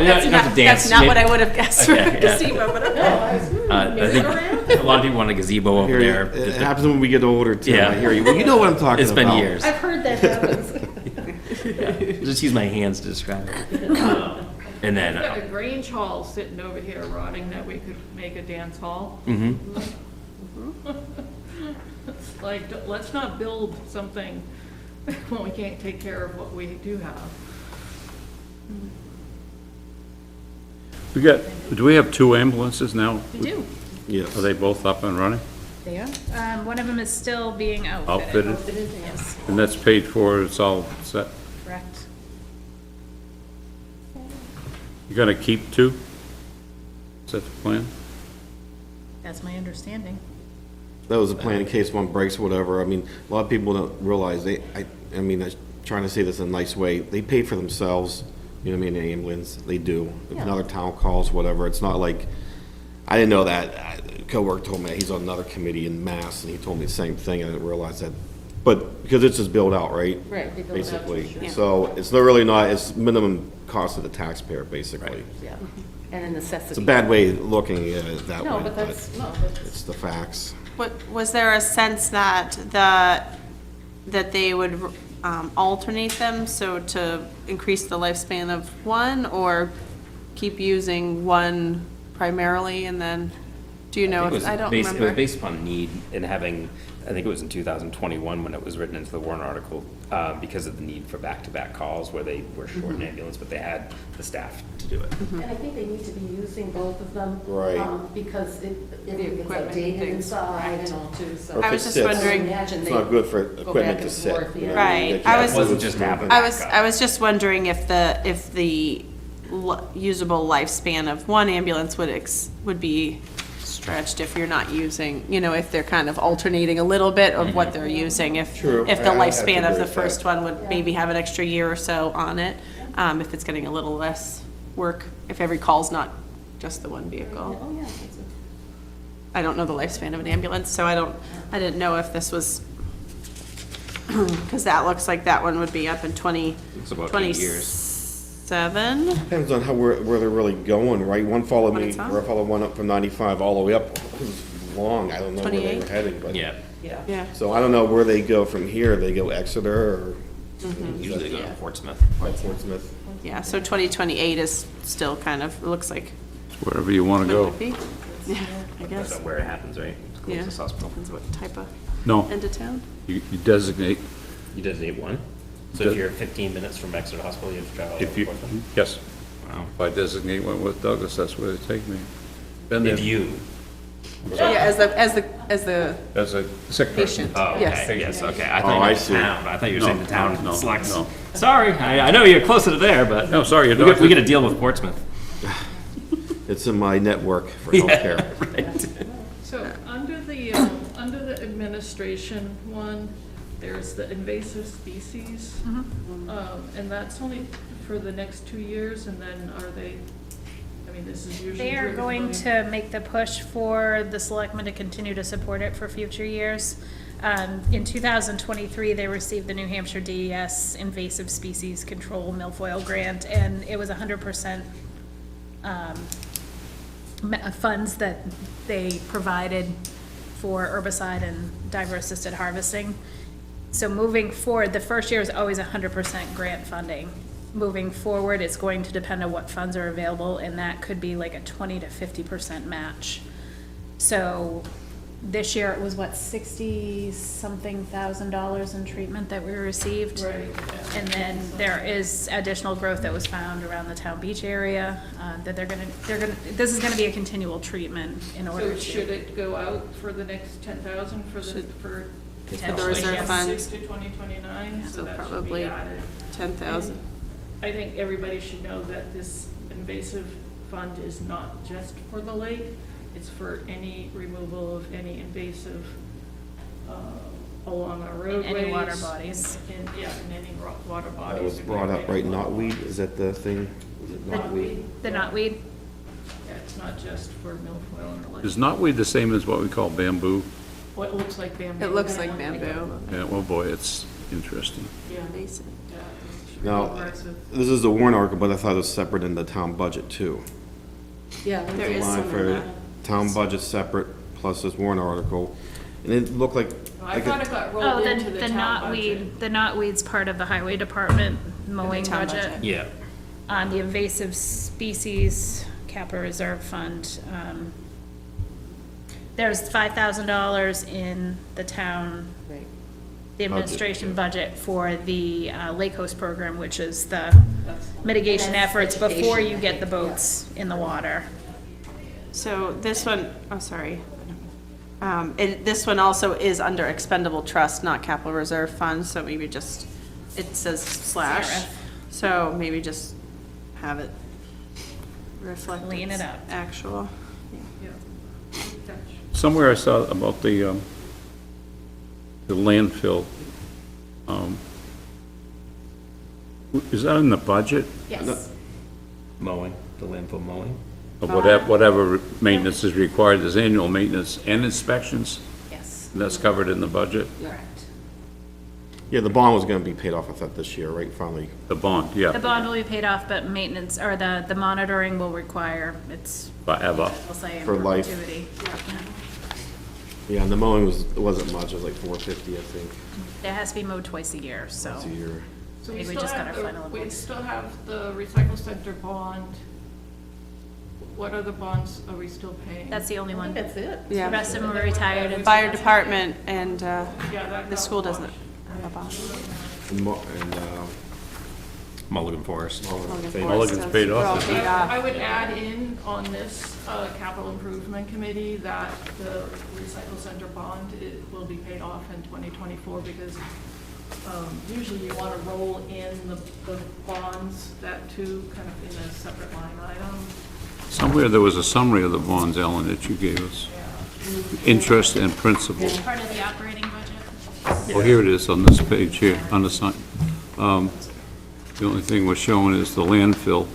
That's you don't have not, to dance. that's not what Maybe- I would have guessed for Okay, a yeah. gazebo, but okay. I think a lot of people want a gazebo over there. It happens when we get older too, Yeah. I hear you. Well, you know what I'm talking It's about. been years. I've heard that happens. Just use my hands to describe it. And then, We've got a Grange Hall sitting over here rotting that we could make a dance hall. It's like, let's not build something when we can't take care of what we do have. Do we have 2 ambulances now? We do. Yes. Are they both up and running? They are. One of them is still being outfitted. Outfitted? Yes, And that's paid for, it's all set? correct. You're gonna keep 2? Is that the plan? That's my understanding. That was a plan in case one breaks or whatever. I mean, a lot of people don't realize I mean, I'm trying to say this in a nice way. They pay for themselves, you know what I mean, an ambulance, they do. If another town calls, whatever, it's not like, I didn't know that. A coworker told me, he's on another committee in Mass, and he told me the same thing, I didn't realize that. But, because it's just built out, right? Right, they build it out to Basically. ensure. So it's not really not, it's minimum cost of the taxpayer, basically. Yeah, and a necessity. It's a bad way of looking at it that way, No, but but that's, no, that's, it's the facts. Was there a sense that that they would alternate them, so to increase the lifespan of one, or keep using one primarily, and then, do you know it if, was I don't based- It was remember. based upon need and having, I think it was in 2021 when it was written into the warrant article, because of the need for back-to-back calls where they were short an ambulance, but they had the staff to do it. and I think they need to be using both of them. Right. Because it gets equipment and outdated things, inside and all too, so. Or if I was it just sits, wondering- Imagine It's they not good for go back equipment to and sit. forth, you know, yeah. Right. they I can't was- move Wasn't just smooth. having- I was just wondering if the usable lifespan of one ambulance would be stretched if you're not using, you know, if they're kind of alternating a little bit of what they're using, if True. if the I have to lifespan of agree the with first that. one would maybe have an extra year or so on it, if it's getting a little less work, if every call's not just the one vehicle. Oh, yeah, that's a- I don't know the lifespan of an ambulance, so I didn't know if this was, because that looks like that one would be up in It's about 8 years. 27. Depends on where they're really going, right? One followed What me, it's on? or I followed one up from 95 all the way up. It was long, I don't know where they 28? were heading, but. Yeah. Yeah. Yeah. So I don't know where they go from here. They go Exeter or Usually they go to Portsmouth. Portsmouth. Yeah, so 2028 is still kind of, it looks like Wherever you wanna it go. would be. Yeah, I That's guess. where it happens, right? Yeah. Closest hospital. Depends what type of No, end of town. you designate, You designate one? So if you're 15 minutes from Exeter Hospital, you have to travel all if over you, Portsmouth? yes. Wow. If I designate Wentworth Douglas, that's where they take me. Been there If you, Yeah, as the as a sick person. patient. oh, Yes. okay, yes, okay. I Oh, thought you I meant see. the town. I thought you were No, saying the town no, selects. no. Sorry, I know you're closer to there, but. No, sorry, you're We not. get to deal with Portsmouth. It's in my network for healthcare. Right. So under the administration one, there's the invasive species. And that's only for the next 2 years, and then are they, I mean, this is usually. They are driven going by- to make the push for the selectmen to continue to support it for future years. In 2023, they received the New Hampshire DES Invasive Species Control Milfoil Grant, and it was 100% funds that they provided for herbicide and diver-assisted harvesting. So moving forward, the first year is always 100% grant funding. Moving forward, it's going to depend on what funds are available, and that could be like a 20 to 50% match. So this year it was what, 60-something thousand dollars in treatment that we received? Right. And then there is additional growth that was found around the town beach area, that they're gonna, this is gonna be a continual treatment in order So to. should it go out for the next 10,000 for the, for? Potentially, reserve yes. fund. 6 to 2029, so So that should probably be added. 10,000. I think everybody should know that this invasive fund is not just for the lake, it's for any removal of any invasive along our roadways. any water bodies. Yeah, in any water bodies. That was brought up, right? Knotweed, is that the thing? Is it knotweed? The knotweed, Yeah, it's not just for milfoil and the lake. Is knotweed the same as what we call bamboo? What looks like bamboo. It looks like bamboo. Yeah, well, boy, it's interesting. Yeah, Invasive. yeah, it pretty Now, aggressive. this is a warrant article, but I thought it was separate in the town budget too. Yeah. There is Line some for in that. town budget separate, plus this warrant article, and it looked like. I thought it got Oh, rolled into the the town budget. knotweed, the knotweed's part of the highway department mowing town budget. budget. Yeah. On the invasive species capital reserve fund, there's $5,000 in the town, Right. the administration budget for the Lake Coast program, which is the That's- mitigation That's efforts before education, you I get think, the boats in the water. So this one, oh, sorry. This one also is under expendable trust, not capital reserve fund, so maybe just, it says slash. CRF. So maybe just have it reflect. Clean it its up. Actual. Yeah. Catch. Somewhere I saw about the landfill. Is that in the budget? Yes. Mowing, the landfill mowing. Of whatever maintenance is required, there's annual maintenance and inspections, Yes. and that's covered in the budget? Correct. Yeah, the bond was gonna be paid off, I thought, this year, right, finally. The bond, The yeah, bond will be paid off, but maintenance, or the monitoring will require, it's, forever. we'll say in For life. perpetuity. Yeah, and the mowing wasn't much, it was like $450, I think, It has to be mowed twice a year, so. a year. So we Maybe we still just got have our final the, we invoice. still have the recycle center bond. What other bonds are we still paying? That's the only I think one. that's it. The Yeah. rest of them were retired. and- Fire department and Yeah, that the got school doesn't washed. have a bond. And, Mulligan Forest. Mulligan's paid They're all off, isn't paid it? off. I would add in on this capital improvement committee that the recycle center bond, it will be paid off in 2024 because usually you want to roll in the bonds, that too, kind of in a separate line item. Somewhere there was a summary of the bonds, Ellen, that you gave us. Interest and principal. It's part of the operating budget. Oh, here it is on this page here, unassigned. The only thing we're showing is the landfill.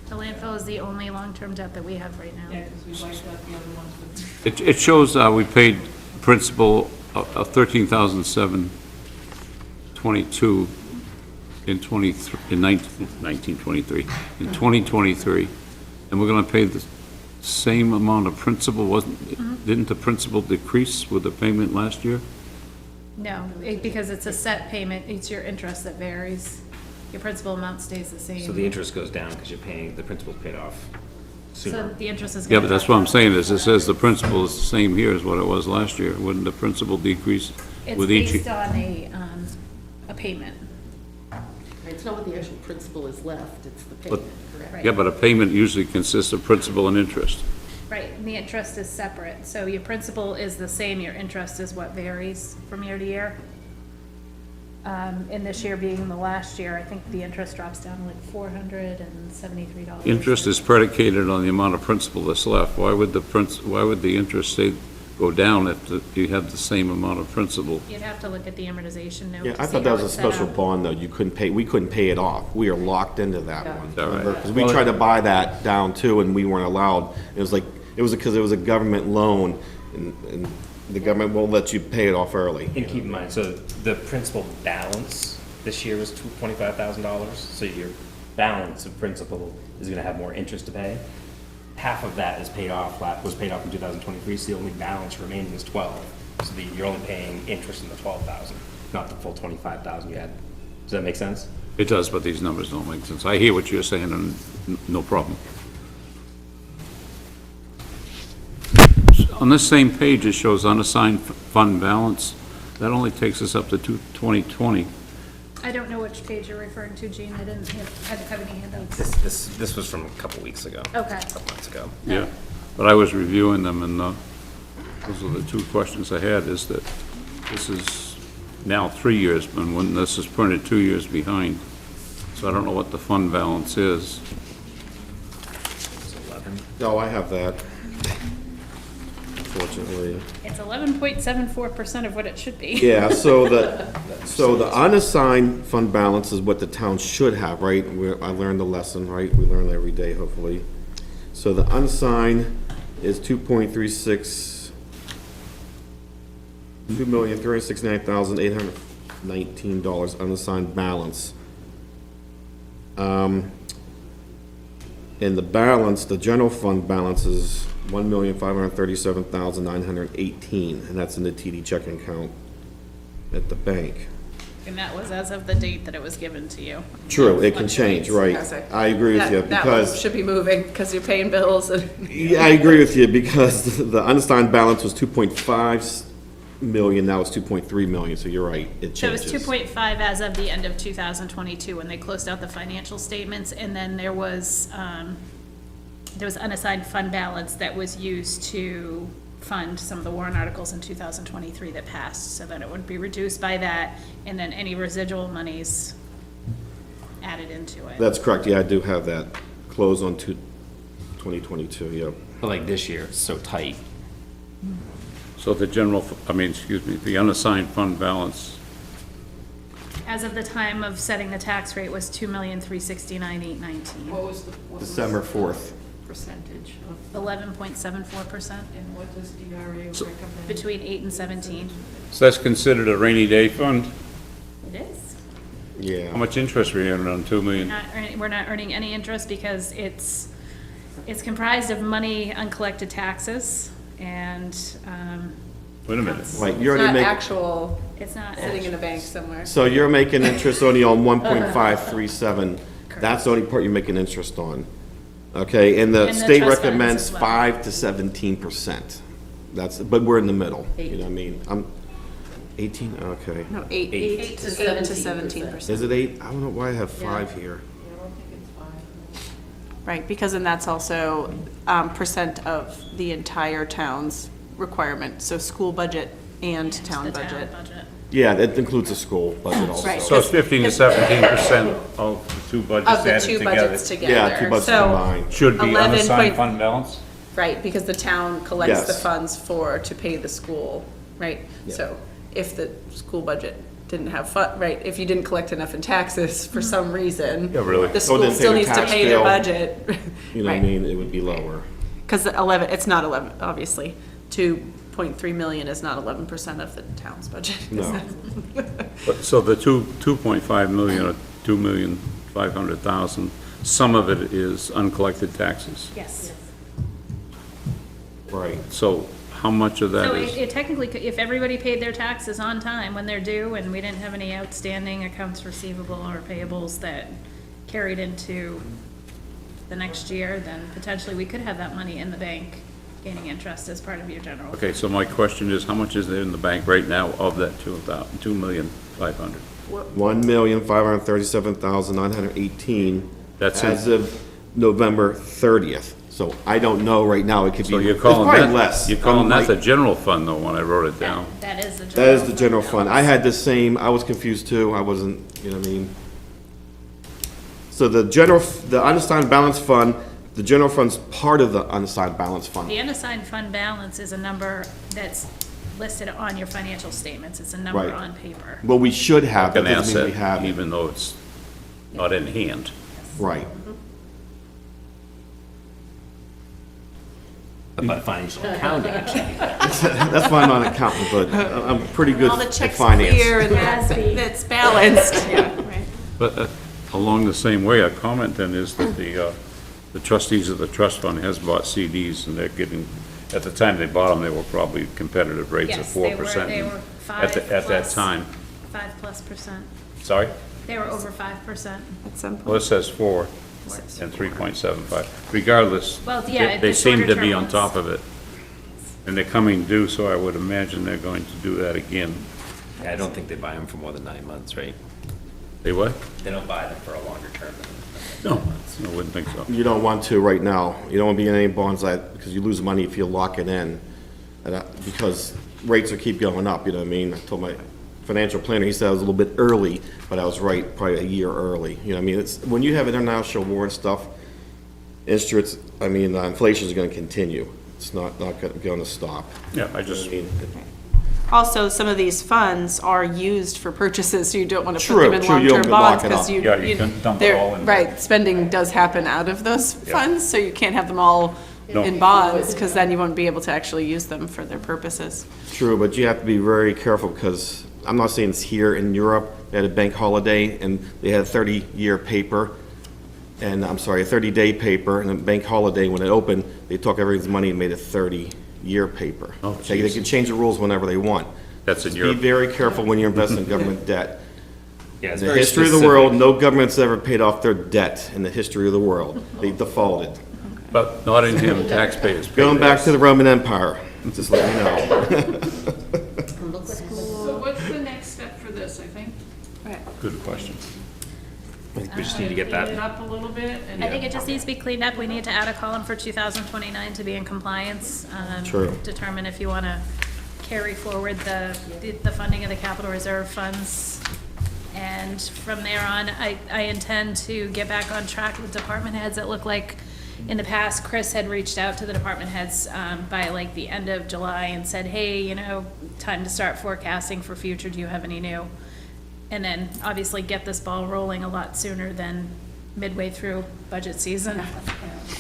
The landfill is the only long-term debt that we have right now. Yeah, because we wiped out the other ones with. It shows we paid principal of $13,722 in 1923, in 2023. And we're gonna pay the same amount of principal, didn't the principal decrease with the payment last year? No, because it's a set payment, it's your interest that varies. Your principal amount stays the same. So the interest goes down because you're paying, the principal's paid off So sooner. the interest is. Yeah, gonna but that's drop what I'm off. saying, is it says the principal is the same here as what it was last year. Wouldn't the principal decrease It's with each? based on a payment. It's not what the actual principal is left, it's the But- payment, correct? Right. Yeah, but a payment usually consists of principal and interest. Right, and the interest is separate, so your principal is the same, your interest is what varies from year to year. And this year being the last year, I think the interest drops down to like $473. Interest is predicated on the amount of principal that's left. Why would the interest go down if you have the same amount of principal? You'd have to look at the amortization note Yeah, to I see thought that how was a it's set special up. bond, though, we couldn't pay it off, we are locked into that one. All right. Because we tried to buy that down too, and we weren't allowed, it was because it was a government loan, and the government won't let you pay it off early. And keep in mind, so the principal balance this year was $25,000, so your balance of principal is gonna have more interest to pay. Half of that is paid off, was paid off in 2023, so the only balance remaining is 12. So you're only paying interest in the 12,000, not the full 25,000 you had. Does that make sense? It does, but these numbers don't make sense. I hear what you're saying, and no problem. On this same page, it shows unassigned fund balance. That only takes us up to 2020. I don't know which page you're referring to, Gene, I didn't have any handouts. This was from a couple weeks ago. Okay. A couple months ago. Yeah, but I was reviewing them, and those are the two questions I had, is that this is now 3 years, and when this is printed 2 years behind. So I don't know what the fund balance is. It's 11. No, I have that, unfortunately. It's 11.74% of what it should be. Yeah, so the unassigned fund balance is what the town should have, right? I learned the lesson, right? We learn every day, hopefully. So the unassigned is $2,369,819 unassigned balance. And the balance, the general fund balance is 1,537,918, and that's in the TD checking account at the bank. And that was as of the date that it was given to you. True, it can change, right. Okay. I agree with you, That one because, should be moving, because you're paying bills and. yeah, I agree with you, because the unassigned balance was 2.5 million, now it's 2.3 million, so you're right, it So it changes. was 2.5 as of the end of 2022, when they closed out the financial statements, and then there was unassigned fund balance that was used to fund some of the warrant articles in 2023 that passed, so that it would be reduced by that, and then any residual monies added into it. That's correct, yeah, I do have that, close on 2022, yep. But like this year, it's so tight. So the the unassigned fund balance, As of the time of setting the tax rate was 2,369,819, What was December 4th. percentage of, 11.74%, and what does DRA recommend? between 8 and 17. so that's considered a rainy day fund? It is. Yeah. How much interest are we earning on 2 million? We're not earning any interest because it's comprised of money uncollected taxes, and, Wait a minute. Right, you already make, Actual it's not. sitting in a bank somewhere. so you're making interest only on 1.537, that's the only part you're making interest on. Okay, and the And the state trust funds recommends as well. 5 to 17%. That's, but we're in the middle, you know what I mean? I'm 18, okay. No, 8 8 to to 17%. 17%. Is it 8? I don't know why I have 5 here. I don't think it's 5. Right, because then that's also percent of the entire town's requirement, so school budget and town The budget. Yeah, that includes the school budget also. Right. So it's 15 to 17% of the two budgets Of the added two together? budgets together. Yeah, 2 budgets So- combined. Should be 11 unassigned point- fund balance? Right, because the town collects the Yes. funds to pay the school, right? So if the school budget didn't have right, if you didn't collect enough in taxes for some reason. Yeah, really. The So school it didn't pay still the needs to tax pay their bill. budget. You know what I mean? It would be lower. Because 11, it's not 11, obviously. 2.3 million is not 11% of the town's budget. No. But, so the 2.5 million or 2,500,000, some of it is uncollected taxes. Yes. Right. So how much of that So is? it technically, if everybody paid their taxes on time when they're due, and we didn't have any outstanding accounts receivable or payables that carried into the next year, then potentially we could have that money in the bank gaining interest as part of your general. Okay, so my question is, how much is there in the bank right now of that 2,500,000? 1,537,918. That's As it. of November 30th. So I don't know right now, it could be, So you're it's calling probably that, less. you're calling that the Like, general fund though, when I wrote it down? That is the general. That is the fund general fund. balance. I had the same, I was confused too, I wasn't, you know what I mean? So the unassigned balance fund, the general fund's part of the unassigned balance fund. The unassigned fund balance is a number that's listed on your financial statements. It's a number Right. on paper. Well, we should have, that An doesn't mean we asset, have it. even though it's not in hand. Right. But financial accounting, That's why I'm not an accountant, but I'm pretty good All the at checks finance. clear and that's balanced. Yeah, right. But along the same way, a comment then is that the trustees of the trust fund has bought CDs, and they're getting, at the time they bought them, they were probably competitive rates of Yes, 4%. they were At 5 that plus. time. 5+%. Sorry? They were over 5%. At some Well, point. it says 4 and 3.75. Regardless, Well, yeah, they the seem to shorter be term on ones. top of it. And they're coming due, so I would imagine they're going to do that again. I don't think they buy them for more than 9 months, right? They what? They don't buy them for a longer term than No, I wouldn't think so. You don't want to right now. You don't want to be in any bonds because you lose money if you lock it in. Because rates will keep going up, you know what I mean? I told my financial planner, he said I was a little bit early, but I was right, probably a year early. You know what I mean? It's, when you have international war and stuff, inflation is going to continue. It's not going to stop. Yeah, I just, I mean, Also, some of these funds are used for purchases, so you don't want to put True, them in true, you long-term don't lock bonds, it because up. you. Yeah, you can dump it they're- all in. Right, spending does happen out of those funds, so you can't have them all No. in bonds, because then you won't be able to actually use them for their purposes. True, but you have to be very careful because I'm not saying it's here in Europe. They had a bank holiday and they had a 30-year paper and, I'm sorry, a 30-day paper, and a bank holiday, when it opened, they took everyone's money and made a 30-year paper. Oh, Okay, they geez. can change the rules whenever they want. That's in Be your, very careful when you're investing in government debt. Yeah, In it's the very history of the specific. world, no government's ever paid off their debt in the history of the world. They defaulted. but Nottingham taxpayers pay Going back to theirs. the Roman Empire, just let you know. So what's the next step for this, I think? Good question. We just need to get Clean it that. up a little bit and. I think it just needs to be cleaned up. We need to add a column for 2029 to be in compliance. True. Determine if you want to carry forward the funding of the capital reserve funds. And from there on, I intend to get back on track with department heads. It looked like in the past, Chris had reached out to the department heads by like the end of July and said, hey, you know, time to start forecasting for future. Do you have any new? And then obviously get this ball rolling a lot sooner than midway through budget season.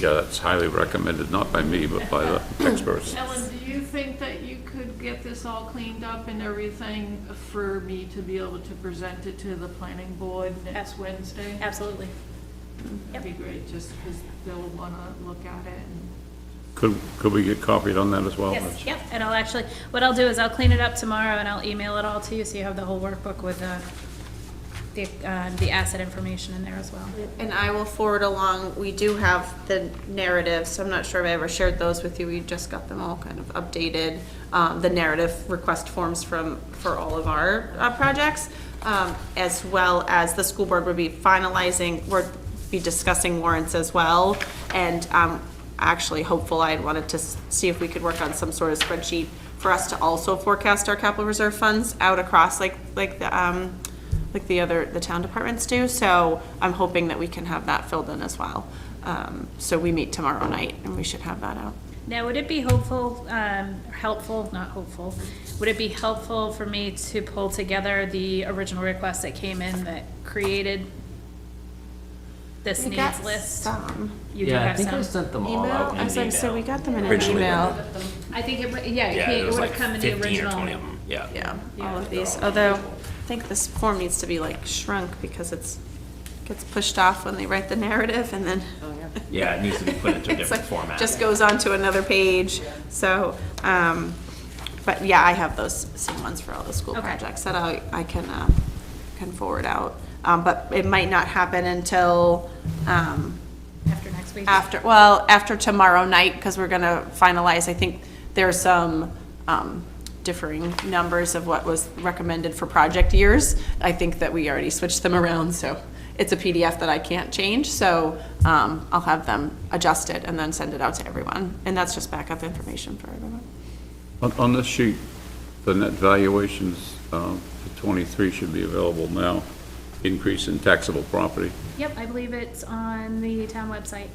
Yeah, that's highly recommended, not by me, but by the experts. Ellen, do you think that you could get this all cleaned up and everything for me to be able to present it to the planning board next Wednesday? Absolutely. That'd be great, just because they'll want to look at it and. Could we get copied on that as well? Yes, yep, and I'll actually, what I'll do is I'll clean it up tomorrow and I'll email it all to you, so you have the whole workbook with the asset information in there as well. And I will forward along, we do have the narratives, so I'm not sure if I ever shared those with you, we just got them all kind of updated. The narrative request forms for all of our projects, as well as the school board would be finalizing, we'll be discussing warrants as well. And actually hopeful, I had wanted to see if we could work on some sort of spreadsheet for us to also forecast our capital reserve funds out across like the town departments do. So I'm hoping that we can have that filled in as well. So we meet tomorrow night and we should have that out. Now, would it be helpful would it be helpful for me to pull together the original requests that came in that created this We needs got list? some You do Yeah, I have think I some? sent them all email, out in I was an like, so we email. got them in an Originally. email. I think it, Yeah, it it was would like have come in the 15 or original. 20 of them, yeah. Yeah, all of these, although I think this form needs to be like shrunk because gets pushed off when they write the narrative and then. Yeah, it needs to be put into a It's different like, format. just goes on to another page, so, but yeah, I have those same ones for all the school Okay. projects that I can forward out. But it might not happen until, After next week? after tomorrow night, because we're gonna finalize, I think there's some, differing numbers of what was recommended for project years. I think that we already switched them around, so it's a PDF that I can't change, so, I'll have them adjusted and then send it out to everyone. And that's just backup information for everyone. On this sheet, the net valuations for 23 should be available now. Increase in taxable property. Yep, I believe it's on the town website.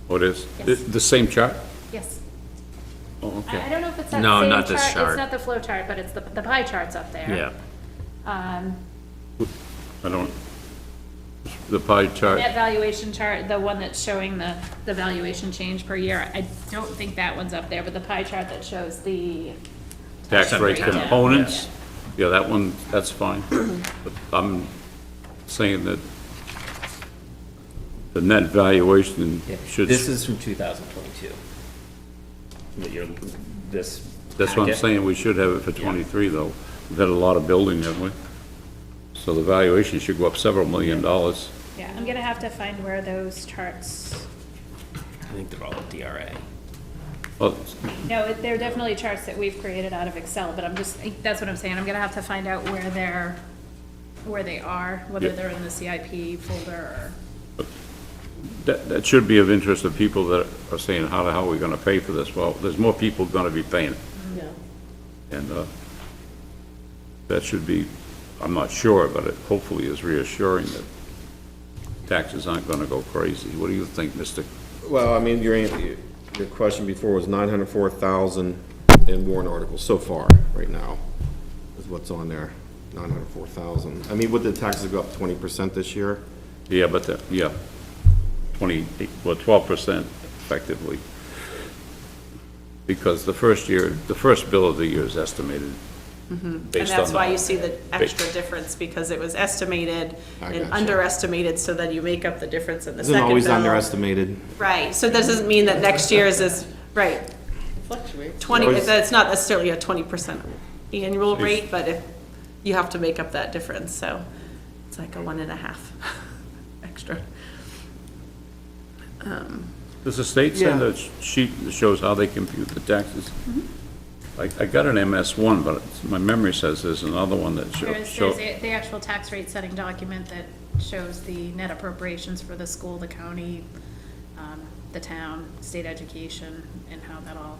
What is? Yes. The same chart? Yes. Oh, I okay. don't know if it's that No, same not this chart. chart. It's not the flow chart, but it's the pie chart's up there. Yeah. I don't, the pie chart, That valuation chart, the one that's showing the valuation change per year, I don't think that one's up there, but the pie chart that shows the, tax rate Separate. components, yeah, that one, that's fine. But I'm saying that the net valuation should, This is from 2022. That you're, this. that's what I'm packet. saying, we should have it for 23, though. We've had a lot of building, haven't we? So the valuation should go up several $1 million. yeah, I'm gonna have to find where those charts, I think they're all DRA. Well, no, they're definitely charts that we've created out of Excel, but that's what I'm saying, I'm gonna have to find out where they are, whether Yeah. they're in the CIP folder or. that should be of interest to people that are saying, how the hell are we gonna pay for this? Well, there's more people gonna be paying it. Yeah. And that should be, I'm not sure, but it hopefully is reassuring that taxes aren't gonna go crazy. What do you think, Mr.? Well, I mean, your question before was 904,000 in warrant articles so far, right now, is what's on there, 904,000. I mean, would the taxes go up 20% this year? Yeah, but, yeah, 12% effectively. Because the first bill of the year is estimated And based that's on why the- you see the extra difference, because it was estimated I and gotcha. underestimated, so then you make up the difference in the Isn't second bill. always underestimated. Right, so that doesn't mean that next year's is, right, Fluctuates. 20, Always- it's not necessarily a 20% annual rate, but if, you have to make up that difference, so it's like a 1.5 extra. Does the state send Yeah. a sheet that shows how they compute the taxes? I got an MS1, but my memory says there's another one that There's shows. the actual tax rate setting document that shows the net appropriations for the school, the county, the town, state education, and how that all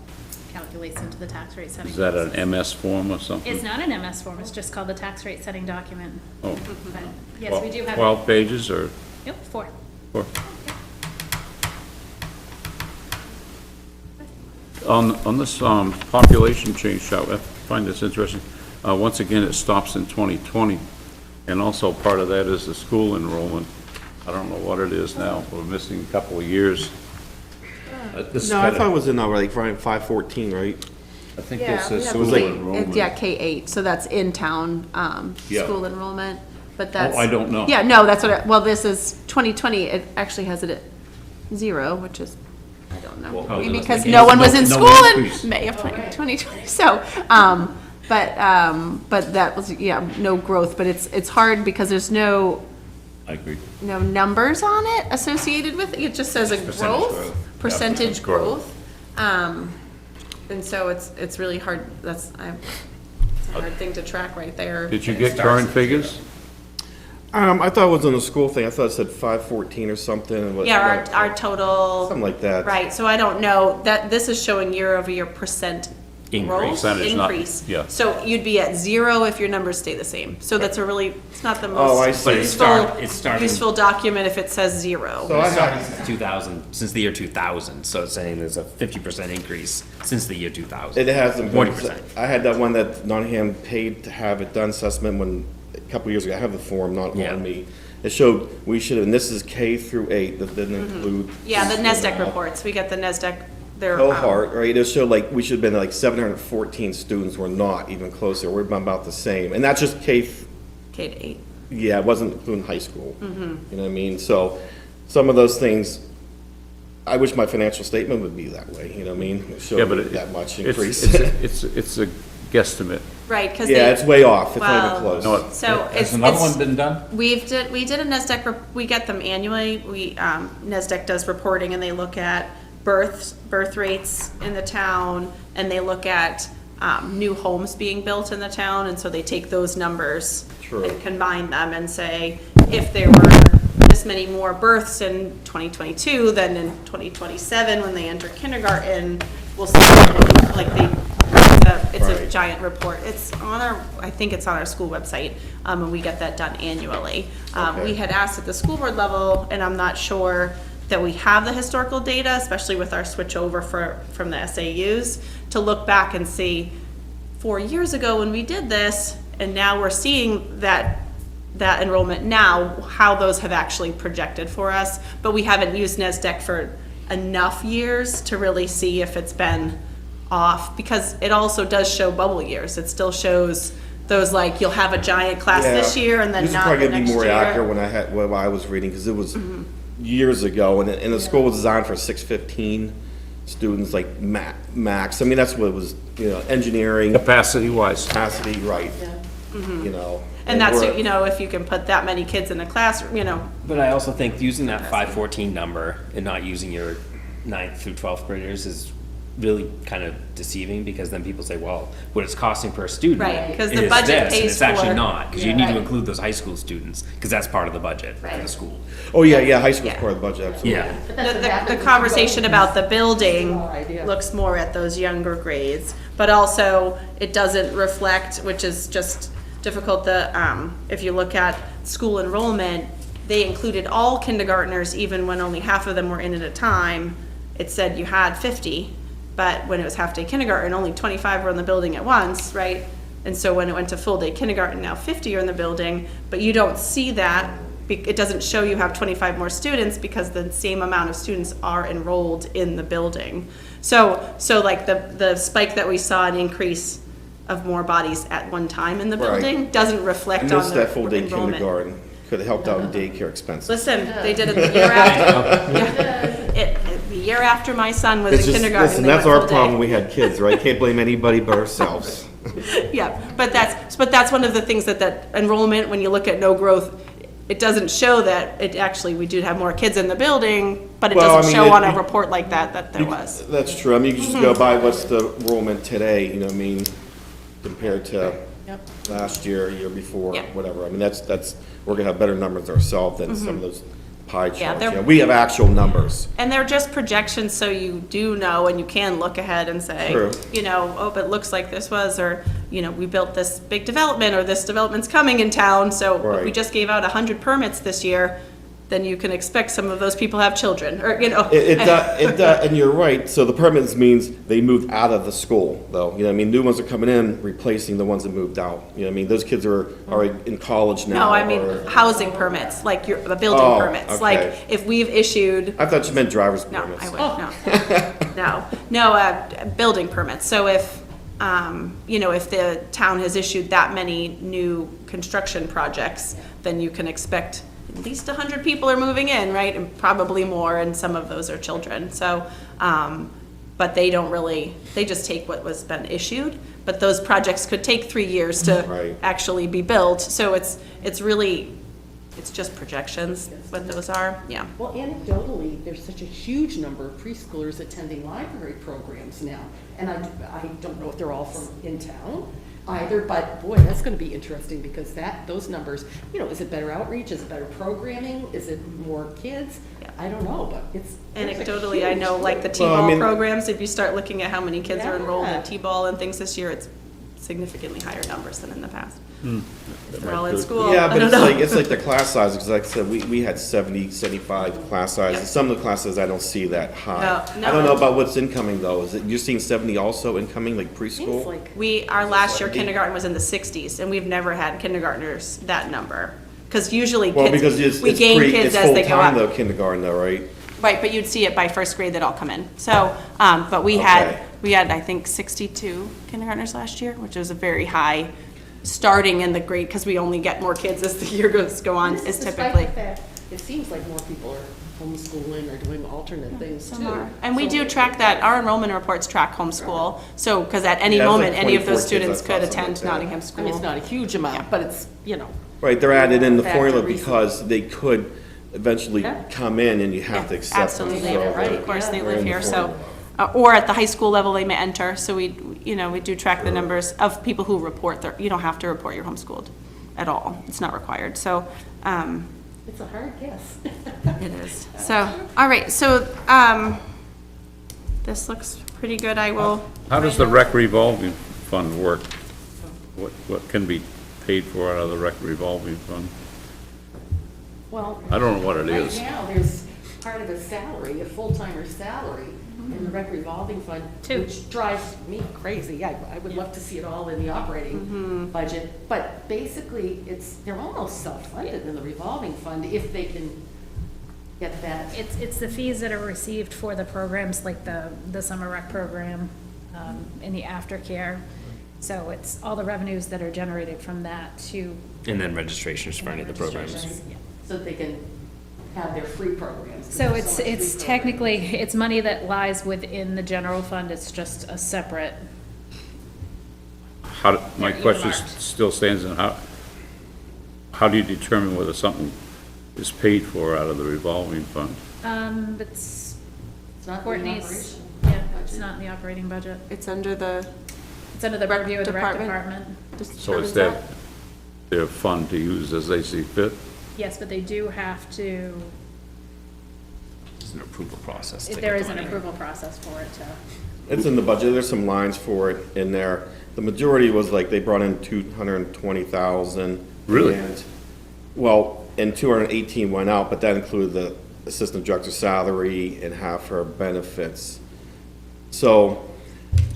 calculates into the tax rate setting. Is that an process. MS form or something? It's not an MS form, it's just called the tax rate setting document. Oh, But yes, we do have. 12 pages or, Yep, 4. or? On this population change chart, I find this interesting. Once again, it stops in 2020, and also part of that is the school enrollment. I don't know what it is now, we're missing a couple of years. This is No, I kinda- thought it was in, like, 514, right? I think Yeah, this we is have school like- enrollment. Yeah, K-8, so that's in-town, Yeah. school enrollment, but that's. I don't know. Yeah, no, that's what, well, this is 2020, it actually has it at 0, which is, I don't know, Well, maybe no, because no- no one was in no school increase. in May of 2020, so, but that was, yeah, no growth, but it's hard because there's no I agree. numbers on it associated with it, it just says a Percentage growth, growth. percentage Yeah, growth. growth. And so it's really hard, it's a hard thing to track right there. Did you get current figures? I thought it was on the school thing. I thought it said 514 or something. and what- Yeah, our total. Something like that. Right, so I don't know, that, this is showing year-over-year percent growth. Increase. Percentage, not- Increase. yeah. So you'd be at 0 if your numbers stay the same. So that's a really, it's not the Oh, I most see. But useful, it's starting- useful document if it says 0. So I Starting had, since 2000, since the year 2000, so it's saying there's a 50% increase since the year 2000. it hasn't been, 40%. I had that one that Nottingham paid to have it done assessment when, a couple years ago, I have the form, not Yeah. on me. It showed, we should, and this is K through 8, that didn't include. Yeah, the NESDEC reports, we get the NESDEC, their. Cohort, right, it showed like, we should have been like 714 students, we're not even closer, we're about the same, and that's just K to 8. yeah, it wasn't including high school. You know what I mean? So, some of those things, I wish my financial statement would be that way, you know what I mean? It showed Yeah, but that much it's- increase. It's a guesstimate. Right, because Yeah, it's way off, it's not even Well, close. So it's. Has another it's- one been done? we did a NESDEC, we get them annually, NESDEC does reporting and they look at birth rates in the town, and they look at, new homes being built in the town, and so they take those numbers True. and combine them and say, if there were this many more births in 2022 than in 2027, when they enter kindergarten, we'll see, like, it's a Right. giant report. It's on our, I think it's on our school website, and we get that done annually. Okay. We had asked at the school board level, and I'm not sure that we have the historical data, especially with our switch over from the SAUs, to look back and see, 4 years ago when we did this, and now we're seeing that enrollment now, how those have actually projected for us. But we haven't used NESDEC for enough years to really see if it's been off, because it also does show bubble years. It still shows those, like, you'll have a giant class this Yeah. year and then This is not probably the gonna next be more year. accurate when I had, what I was reading, because it was years ago, and the school was designed for 615 students, like max. I mean, that's what it was, you know, engineering, Capacity-wise. capacity, right, you know. And that's, we're- you know, if you can put that many kids in a classroom, you know, But I also think using that 514 number and not using your 9th through 12th graders is really kind of deceiving, because then people say, well, what it's costing per student Right, 'cause the is budget this, and pays it's actually for- not, because you need to Right. include those high school students, because that's part of the budget for Right. the school. Oh, yeah, high school's Yeah. part of the budget, absolutely. Yeah. the conversation about the building Small idea. looks more at those younger grades, but also it doesn't reflect, which is just difficult, if you look at school enrollment, they included all kindergartners, even when only half of them were in at a time. It said you had 50, but when it was half-day kindergarten, only 25 were in the building at once, right? And so when it went to full-day kindergarten, now 50 are in the building, but you don't see that. It doesn't show you have 25 more students because the same amount of students are enrolled in the building. So like the spike that we saw, an increase of more bodies at one time in the Right. building doesn't I reflect on missed the that full day enrollment. kindergarten, could have helped out in daycare expenses. Listen, they did it the year after. The year after my son was It's in just, kindergarten, listen, they that's went our full day. problem, we had kids, right? Can't blame anybody but ourselves. Yeah, but that's one of the things that enrollment, when you look at no growth, it doesn't show that, it actually, we do have more kids in the building, but it Well, I doesn't mean, show on a it- report like that there was. That's true, I mean, you can just go by what's the enrollment today, you know what I mean, compared to last year, year before, Yeah. whatever. I mean, that's, we're gonna have better numbers ourselves than some of those pie charts. they're- You know, we have actual numbers. And they're just projections, so you do know, and you can look ahead and say, True. you know, oh, but it looks like this was, or, you know, we built this big development, or this development's coming in town, so if we Right. just gave out 100 permits this year, then you can expect some of those people have children, or, you know. It does, and you're right, so the permits means they moved out of the school, though, you know what I mean? New ones are coming in, replacing the ones that moved out, you know what I mean? Those kids are in college now. No, I mean, or- housing permits, like the building Oh, permits, like, okay. if we've issued, I thought you meant driver's no, permits. I would, no, building permits, so if, you know, if the town has issued that many new construction projects, then you can expect at least 100 people are moving in, right, and probably more, and some of those are children, so, but they don't really, they just take what was been issued, but those projects could take 3 years to Right. actually be built, so it's really, it's just projections, what those are, yeah. Well, anecdotally, there's such a huge number of preschoolers attending library programs now. And I don't know if they're all from in town either, but boy, that's gonna be interesting because those numbers, you know, is it better outreach? Is it better programming? Is it more kids? I don't know, but it's. there's a Anecdotally, I huge know like the number. Well, I T-ball mean- programs, if you start looking at how many kids are enrolled Yeah. in T-ball and things this year, it's significantly higher numbers than in the past. If they're all in school, Yeah, I but don't it's know. like the class sizes, because like I said, we had 70, 75 class sizes. Some of the classes I don't see that high. No, I don't no. know about what's incoming though. Is it, you're seeing 70 also incoming, like Seems preschool? like, Our last year 70? kindergarten was in the 60s, and we've never had kindergartners that number. Because usually Well, because kids, it's, we gain kids it's as they go full-time though, up. kindergarten though, right? Right, but you'd see it by first grade, they'd all come in. So, but we Okay. had, I think, 62 kindergartners last year, which was a very high, starting in the grade, because we only get more kids as the year go on, this is is despite typically. the fact, it seems like more people are homeschooling or doing alternate things too. And we So- do track that, our enrollment reports track homeschool, so, because at any Yeah, it's like moment, any of 24 those kids, students I could thought, something attend like that. Nottingham I mean, School. it's not a huge amount, but it's, you know. Right, they're added in the Factor formula reason. because they could eventually Yeah. come in and you have to Yeah, accept them. absolutely, so right. of course, they they're live in the here, so, formula. or at the high school level, they may enter, so we do track the numbers of people who report you don't have to report you're homeschooled at all, it's not required, so, It's a hard guess. it is. So, all right, so, this looks pretty good, I will. How does the rec revolving fund work? What can be paid for out of the rec revolving fund? Well. I don't know what it is. Right now, there's part of a salary, a full-timer's salary in the rec revolving fund, Two. which drives me crazy. I would love to see it all in the operating budget. But basically, they're almost self-funded in the revolving fund if they can get that. It's the fees that are received for the programs, like the summer rec program, and the aftercare. So it's all the revenues that are generated from that to. And then registrations for any of the programs. Yeah. So that they can have their free programs. So There's it's much free technically, programming. it's money that lies within the general fund, it's just a separate, My They're question earmarked. still stands, and how do you determine whether something is paid for out of the revolving fund? it's It's not in the Courtney's, operation. yeah, it's not in the operating budget. It's under the. It's under the review of the rec Department. department. So it's their fund to use as they see fit? Yes, but they do have to, It's an approval process. to there get is the an money. approval process for it to. It's in the budget, there's some lines for it in there. The majority was like, they brought in 220,000. Really? and- Well, and 218 went out, but that included the assistant director's salary and half her benefits. So,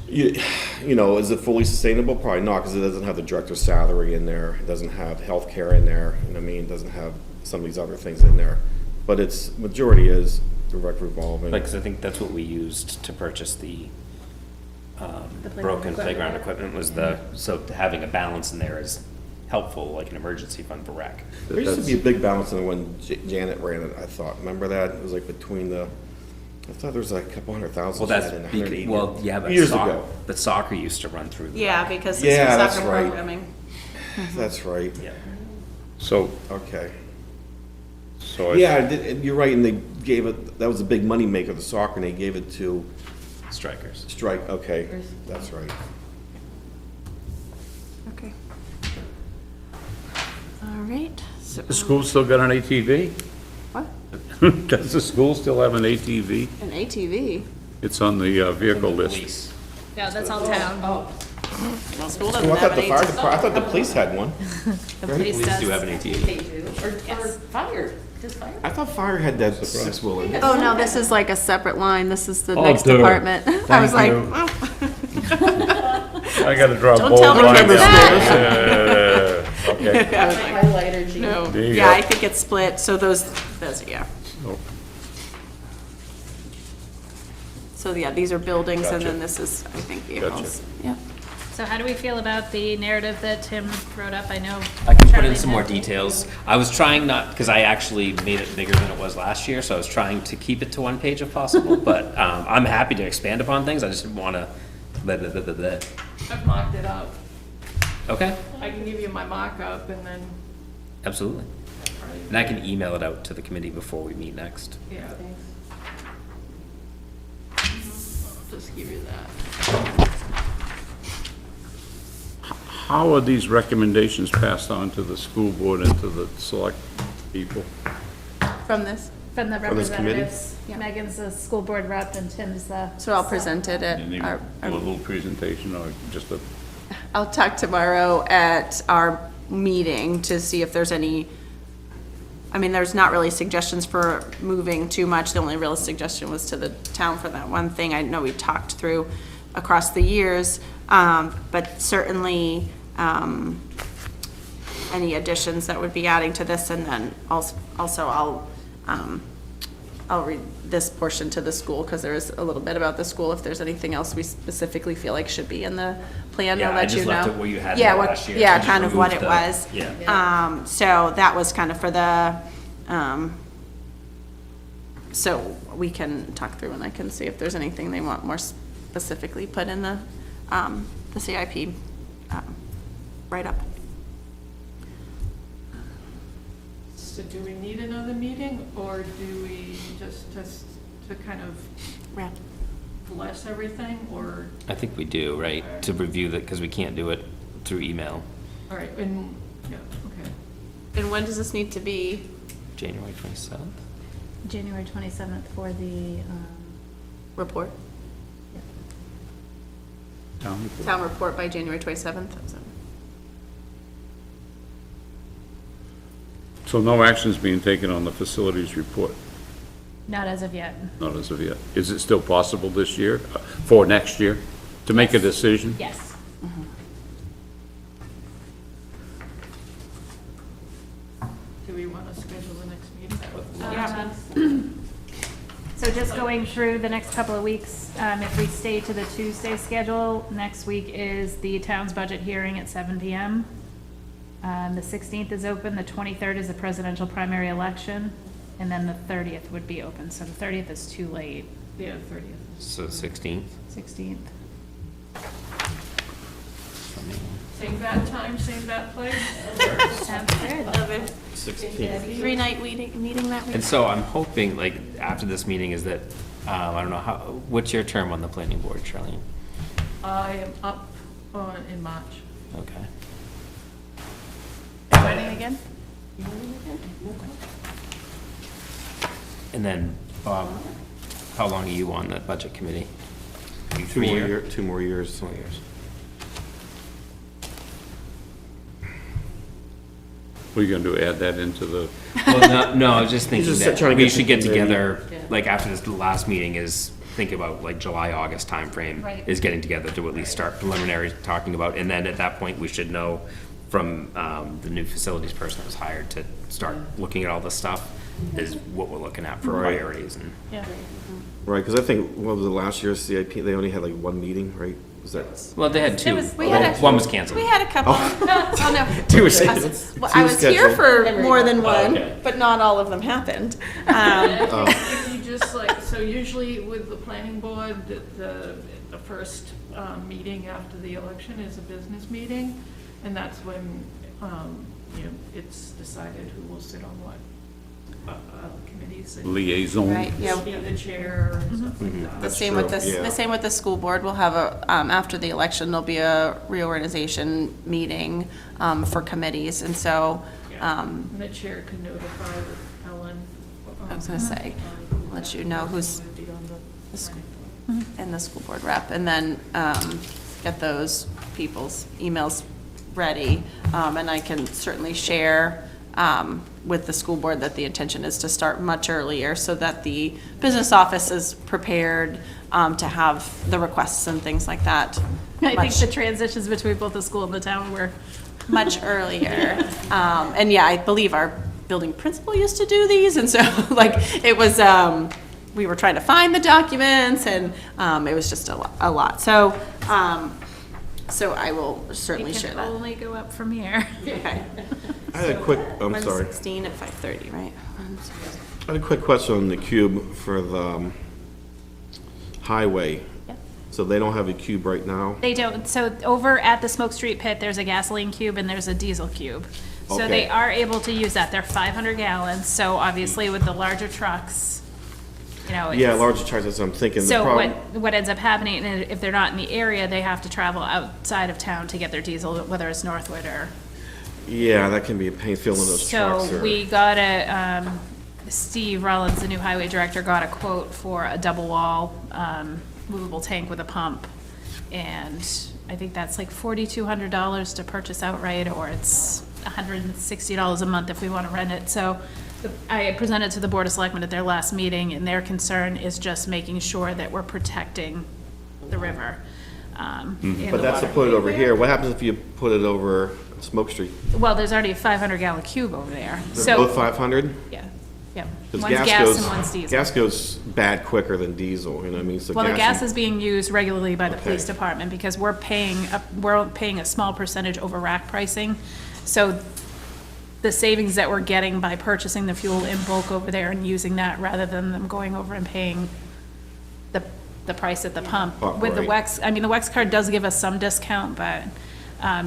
you know, is it fully sustainable? Probably not, because it doesn't have the director's salary in there, it doesn't have health care in there, you know what I mean, it doesn't have some of these other things in there. But its majority is direct revolving. Like, 'cause I think that's what we used to purchase the The playground broken equipment. playground equipment was so having a balance in there is helpful, like an emergency fund for rec. There used to be a big balance in it when Janet ran it, I thought. Remember that? It was like between the, I thought there was like a couple $100,000. Well, that's, she had in 180. well, yeah, but Years soccer, ago. but soccer used to run through. the Yeah, rec. because it's Yeah, for that's soccer right. programming. That's right. Yeah. So, Okay. so Yeah, you're right, and they gave it, that was a big money maker, the soccer, and they gave it to Strikers. Strike, okay, that's right. Okay. All right. So, the school still got an ATV? what? Does the school still have an ATV? An ATV? It's on the vehicle list. Police. Yeah, that's all town. Oh, Well, school Oh, doesn't I have thought an the fire ATV. department, I thought the police had one. The police Police do have does. an ATV. They do, or fire, does fire? I thought fire had that six-wheeler. Oh, no, this is like a separate line. This is the Oh, next duh. department. I was like, you. oh. I gotta draw Don't bold tell the lines. kids Yeah, okay. Highlighter, Gene. No, There you yeah, go. I think it's split, so those, yeah. Oh, So, yeah, these are buildings, and Gotcha. then this is, I think, vehicles. Yeah. So how do we feel about the narrative that Tim wrote up? I know. I can put in Charlie some more had- details. I was trying not, because I actually made it bigger than it was last year, so I was trying to keep it to one page if possible, but I'm happy to expand upon things, I just want to, I've mocked it up. okay, I can give you my mock-up and then, absolutely. And I can email it out to the committee before we meet next. yeah. I'll just give you that. how are these recommendations passed on to the school board and to the select people? From this? From the From this committee? representatives. Megan's the school board rep and Tim's the. So I'll present it at Any our, little presentation or just a, I'll talk tomorrow at our meeting to see if there's any, I mean, there's not really suggestions for moving too much. The only real suggestion was to the town for that one thing. I know we talked through across the years, but certainly, any additions that would be adding to this, and then also I'll read this portion to the school, because there is a little bit about the school. If there's anything else we specifically feel like should be in the plan, Yeah, I'll I let you just know. left it where you had Yeah, it what- last year. yeah, I just kind of what removed it the- was. Yeah. So that was kind of for the, so we can talk through, and I can see if there's anything they want more specifically put in the CIP write-up. So do we need another meeting, or do we just to kind of Yeah. bless everything, or, I think we do, right, to review that, because we can't do it through email, all right, and, yeah, okay. And when does this need to be? January 27th. January 27th for the, Report? town report? Town report by January 27th? So no action's being taken on the facilities report, not as of yet. not as of yet. Is it still possible this year, for next year, to make a decision? Yes. Do we want to schedule the next meeting? So just going through the next couple of weeks, if we stay to the Tuesday schedule, next week is the town's budget hearing at 7 PM. The 16th is open, the 23rd is the presidential primary election, and then the 30th would be open. So the 30th is too late, Yeah, 30th. So 16th. 16th. Same bat time, same bat place? Sounds good. Love it. 16th. Three-night meeting that week? And so I'm hoping, like, after this meeting is that, I don't know, what's your term on the planning board, Charlene? I am up in March. Okay. Voting again? And then, Bob, how long are you on the budget committee? You 2 more 3 year? year, 2 more years. 2 years. What are you gonna do, add that into the, Well, no, I was just thinking just that trying to we get should get things in. together, like, after this last meeting is, think about, like, July, August timeframe. Right. Is getting together to at least start preliminary talking about, and then at that point, we should know from the new facilities person that was hired to start looking at all this stuff is what we're looking at for Right. priorities. And Yeah. Right, because I think, what was the last year's CIP, they only had like one meeting, right? Was that? well, they had two. was- we had a- One was canceled. We had a couple. Oh, no. Two were Well, I was here scheduled. for more than one, okay. but not all of them happened. If you just like, so usually with the planning board, the first meeting after the election is a business meeting, and that's when, you know, it's decided who will sit on what committees. and Liaison. Right, yeah. Be the chair and stuff like that. The That's same with true, this, yeah. the same with the school board. We'll have a, after the election, there'll be a reorganization meeting, for committees, and so, And the chair can notify Ellen. I was gonna say, let you know who's Would be on the the school- planning board. and the school board rep, and then, get those people's emails ready. And I can certainly share, with the school board that the intention is to start much earlier so that the business office is prepared, to have the requests and things like that. I think much- the transitions between both the school and the town were, much earlier. And yeah, I believe our building principal used to do these, and so, like, it was, we were trying to find the documents, and, it was just a lot. So, so I will certainly it share can that. only go up from here. Okay. I had a quick, I'm sorry. 116 at 5:30, right? I had a quick question on the cube for the highway. Yep. So they don't have a cube right now? They don't, so over at the Smoke Street pit, there's a gasoline cube and there's a diesel cube. So they Okay. are able to use that, they're 500 gallons, so obviously with the larger trucks, you know. Yeah, it's- larger charges, I'm thinking. The So problem- what ends up happening, and if they're not in the area, they have to travel outside of town to get their diesel, whether it's Northwood or. Yeah, that can be a pain filling those trucks. So or- we got Steve Rollins, the new highway director, got a quote for a double wall, movable tank with a pump. And I think that's like $4,200 to purchase outright, or it's $160 a month if we want to rent it. So I presented to the Board of Selectmen at their last meeting, and their concern is just making sure that we're protecting the river. and But the that's to water. put it over here. What happens if you put it over Smoke Street? Well, there's already a 500-gallon cube over there, They're so. both 500? Yeah, yeah. Because One's gas and one's diesel. gas goes bad quicker than diesel, you know what I mean? So Well, the gas you- is being used regularly by the police Okay. department because we're paying a small percentage over rack pricing. So the savings that we're getting by purchasing the fuel in bulk over there and using that rather than them going over and paying the price at the pump. With the Right. WEX, I mean, the WEX card does give us some discount, but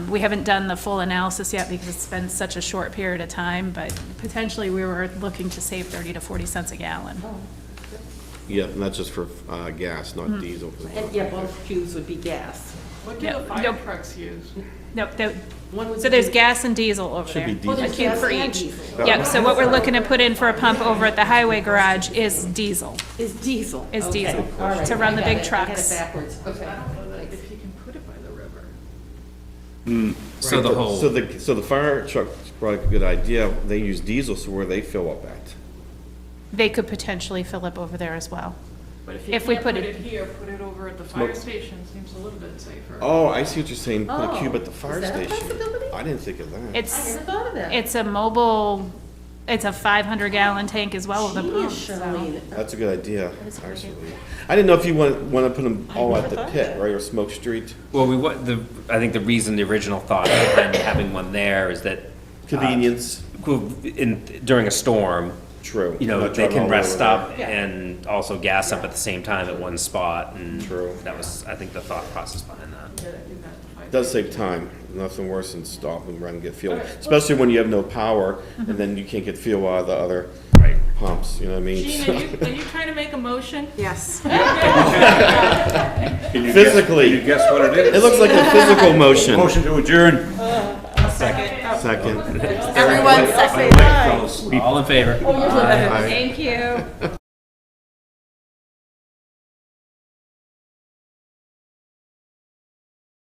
we haven't done the full analysis yet because it's been such a short period of time, but potentially we were looking to save 30 to 40 cents a gallon. Yeah, and that's just for gas, Hmm. not diesel. And yeah, both cubes would be gas. What do Yeah, the fire nope. trucks use? No, One would so there's be- gas and diesel over Should there. be diesel. Oh, there's A cube gas for and each. diesel. Yep, so what we're looking to put in for a pump over at the highway garage is diesel. Is diesel. Is Okay, diesel, all right, to run I the got big it. I got trucks. it backwards, okay. I don't know that if you can put it by the river. So the whole. So the fire truck brought a good idea. They use diesel, so where they fill up at? They could potentially fill up over there as well. But if you If we can't put put it- it here, put it over at the fire Smoke. station, seems a little bit safer. Oh, I see what you're saying, put a Oh, cube at the fire is that a station. possibility? I didn't think of that. I It's, never thought of that. it's a mobile, it's a 500-gallon tank as well with a pump, Genius, so. Charlene. That's a good idea, is a good idea. actually. I didn't know if you want to put them all at never the thought pit, of that. right, or Smoke Street? Well, I think the reason, the original thought behind having one there is that. Convenience, During a storm, true. you know, Not they driving can all rest over up Yeah. and also gas up at the same time at one spot, and. True. That was, I think, the thought process behind that. Yeah, do that to fire It does save time. Nothing worse than stop and run and get fuel, especially when you have no power and then you can't get fuel out of the other Right. pumps, you know what I mean? Gene, are you trying to make a motion? Yes. Physically, You guess what it it is? looks like a physical motion. Motion to adjourn. Second. Everyone second. All in favor? Aye. Thank you.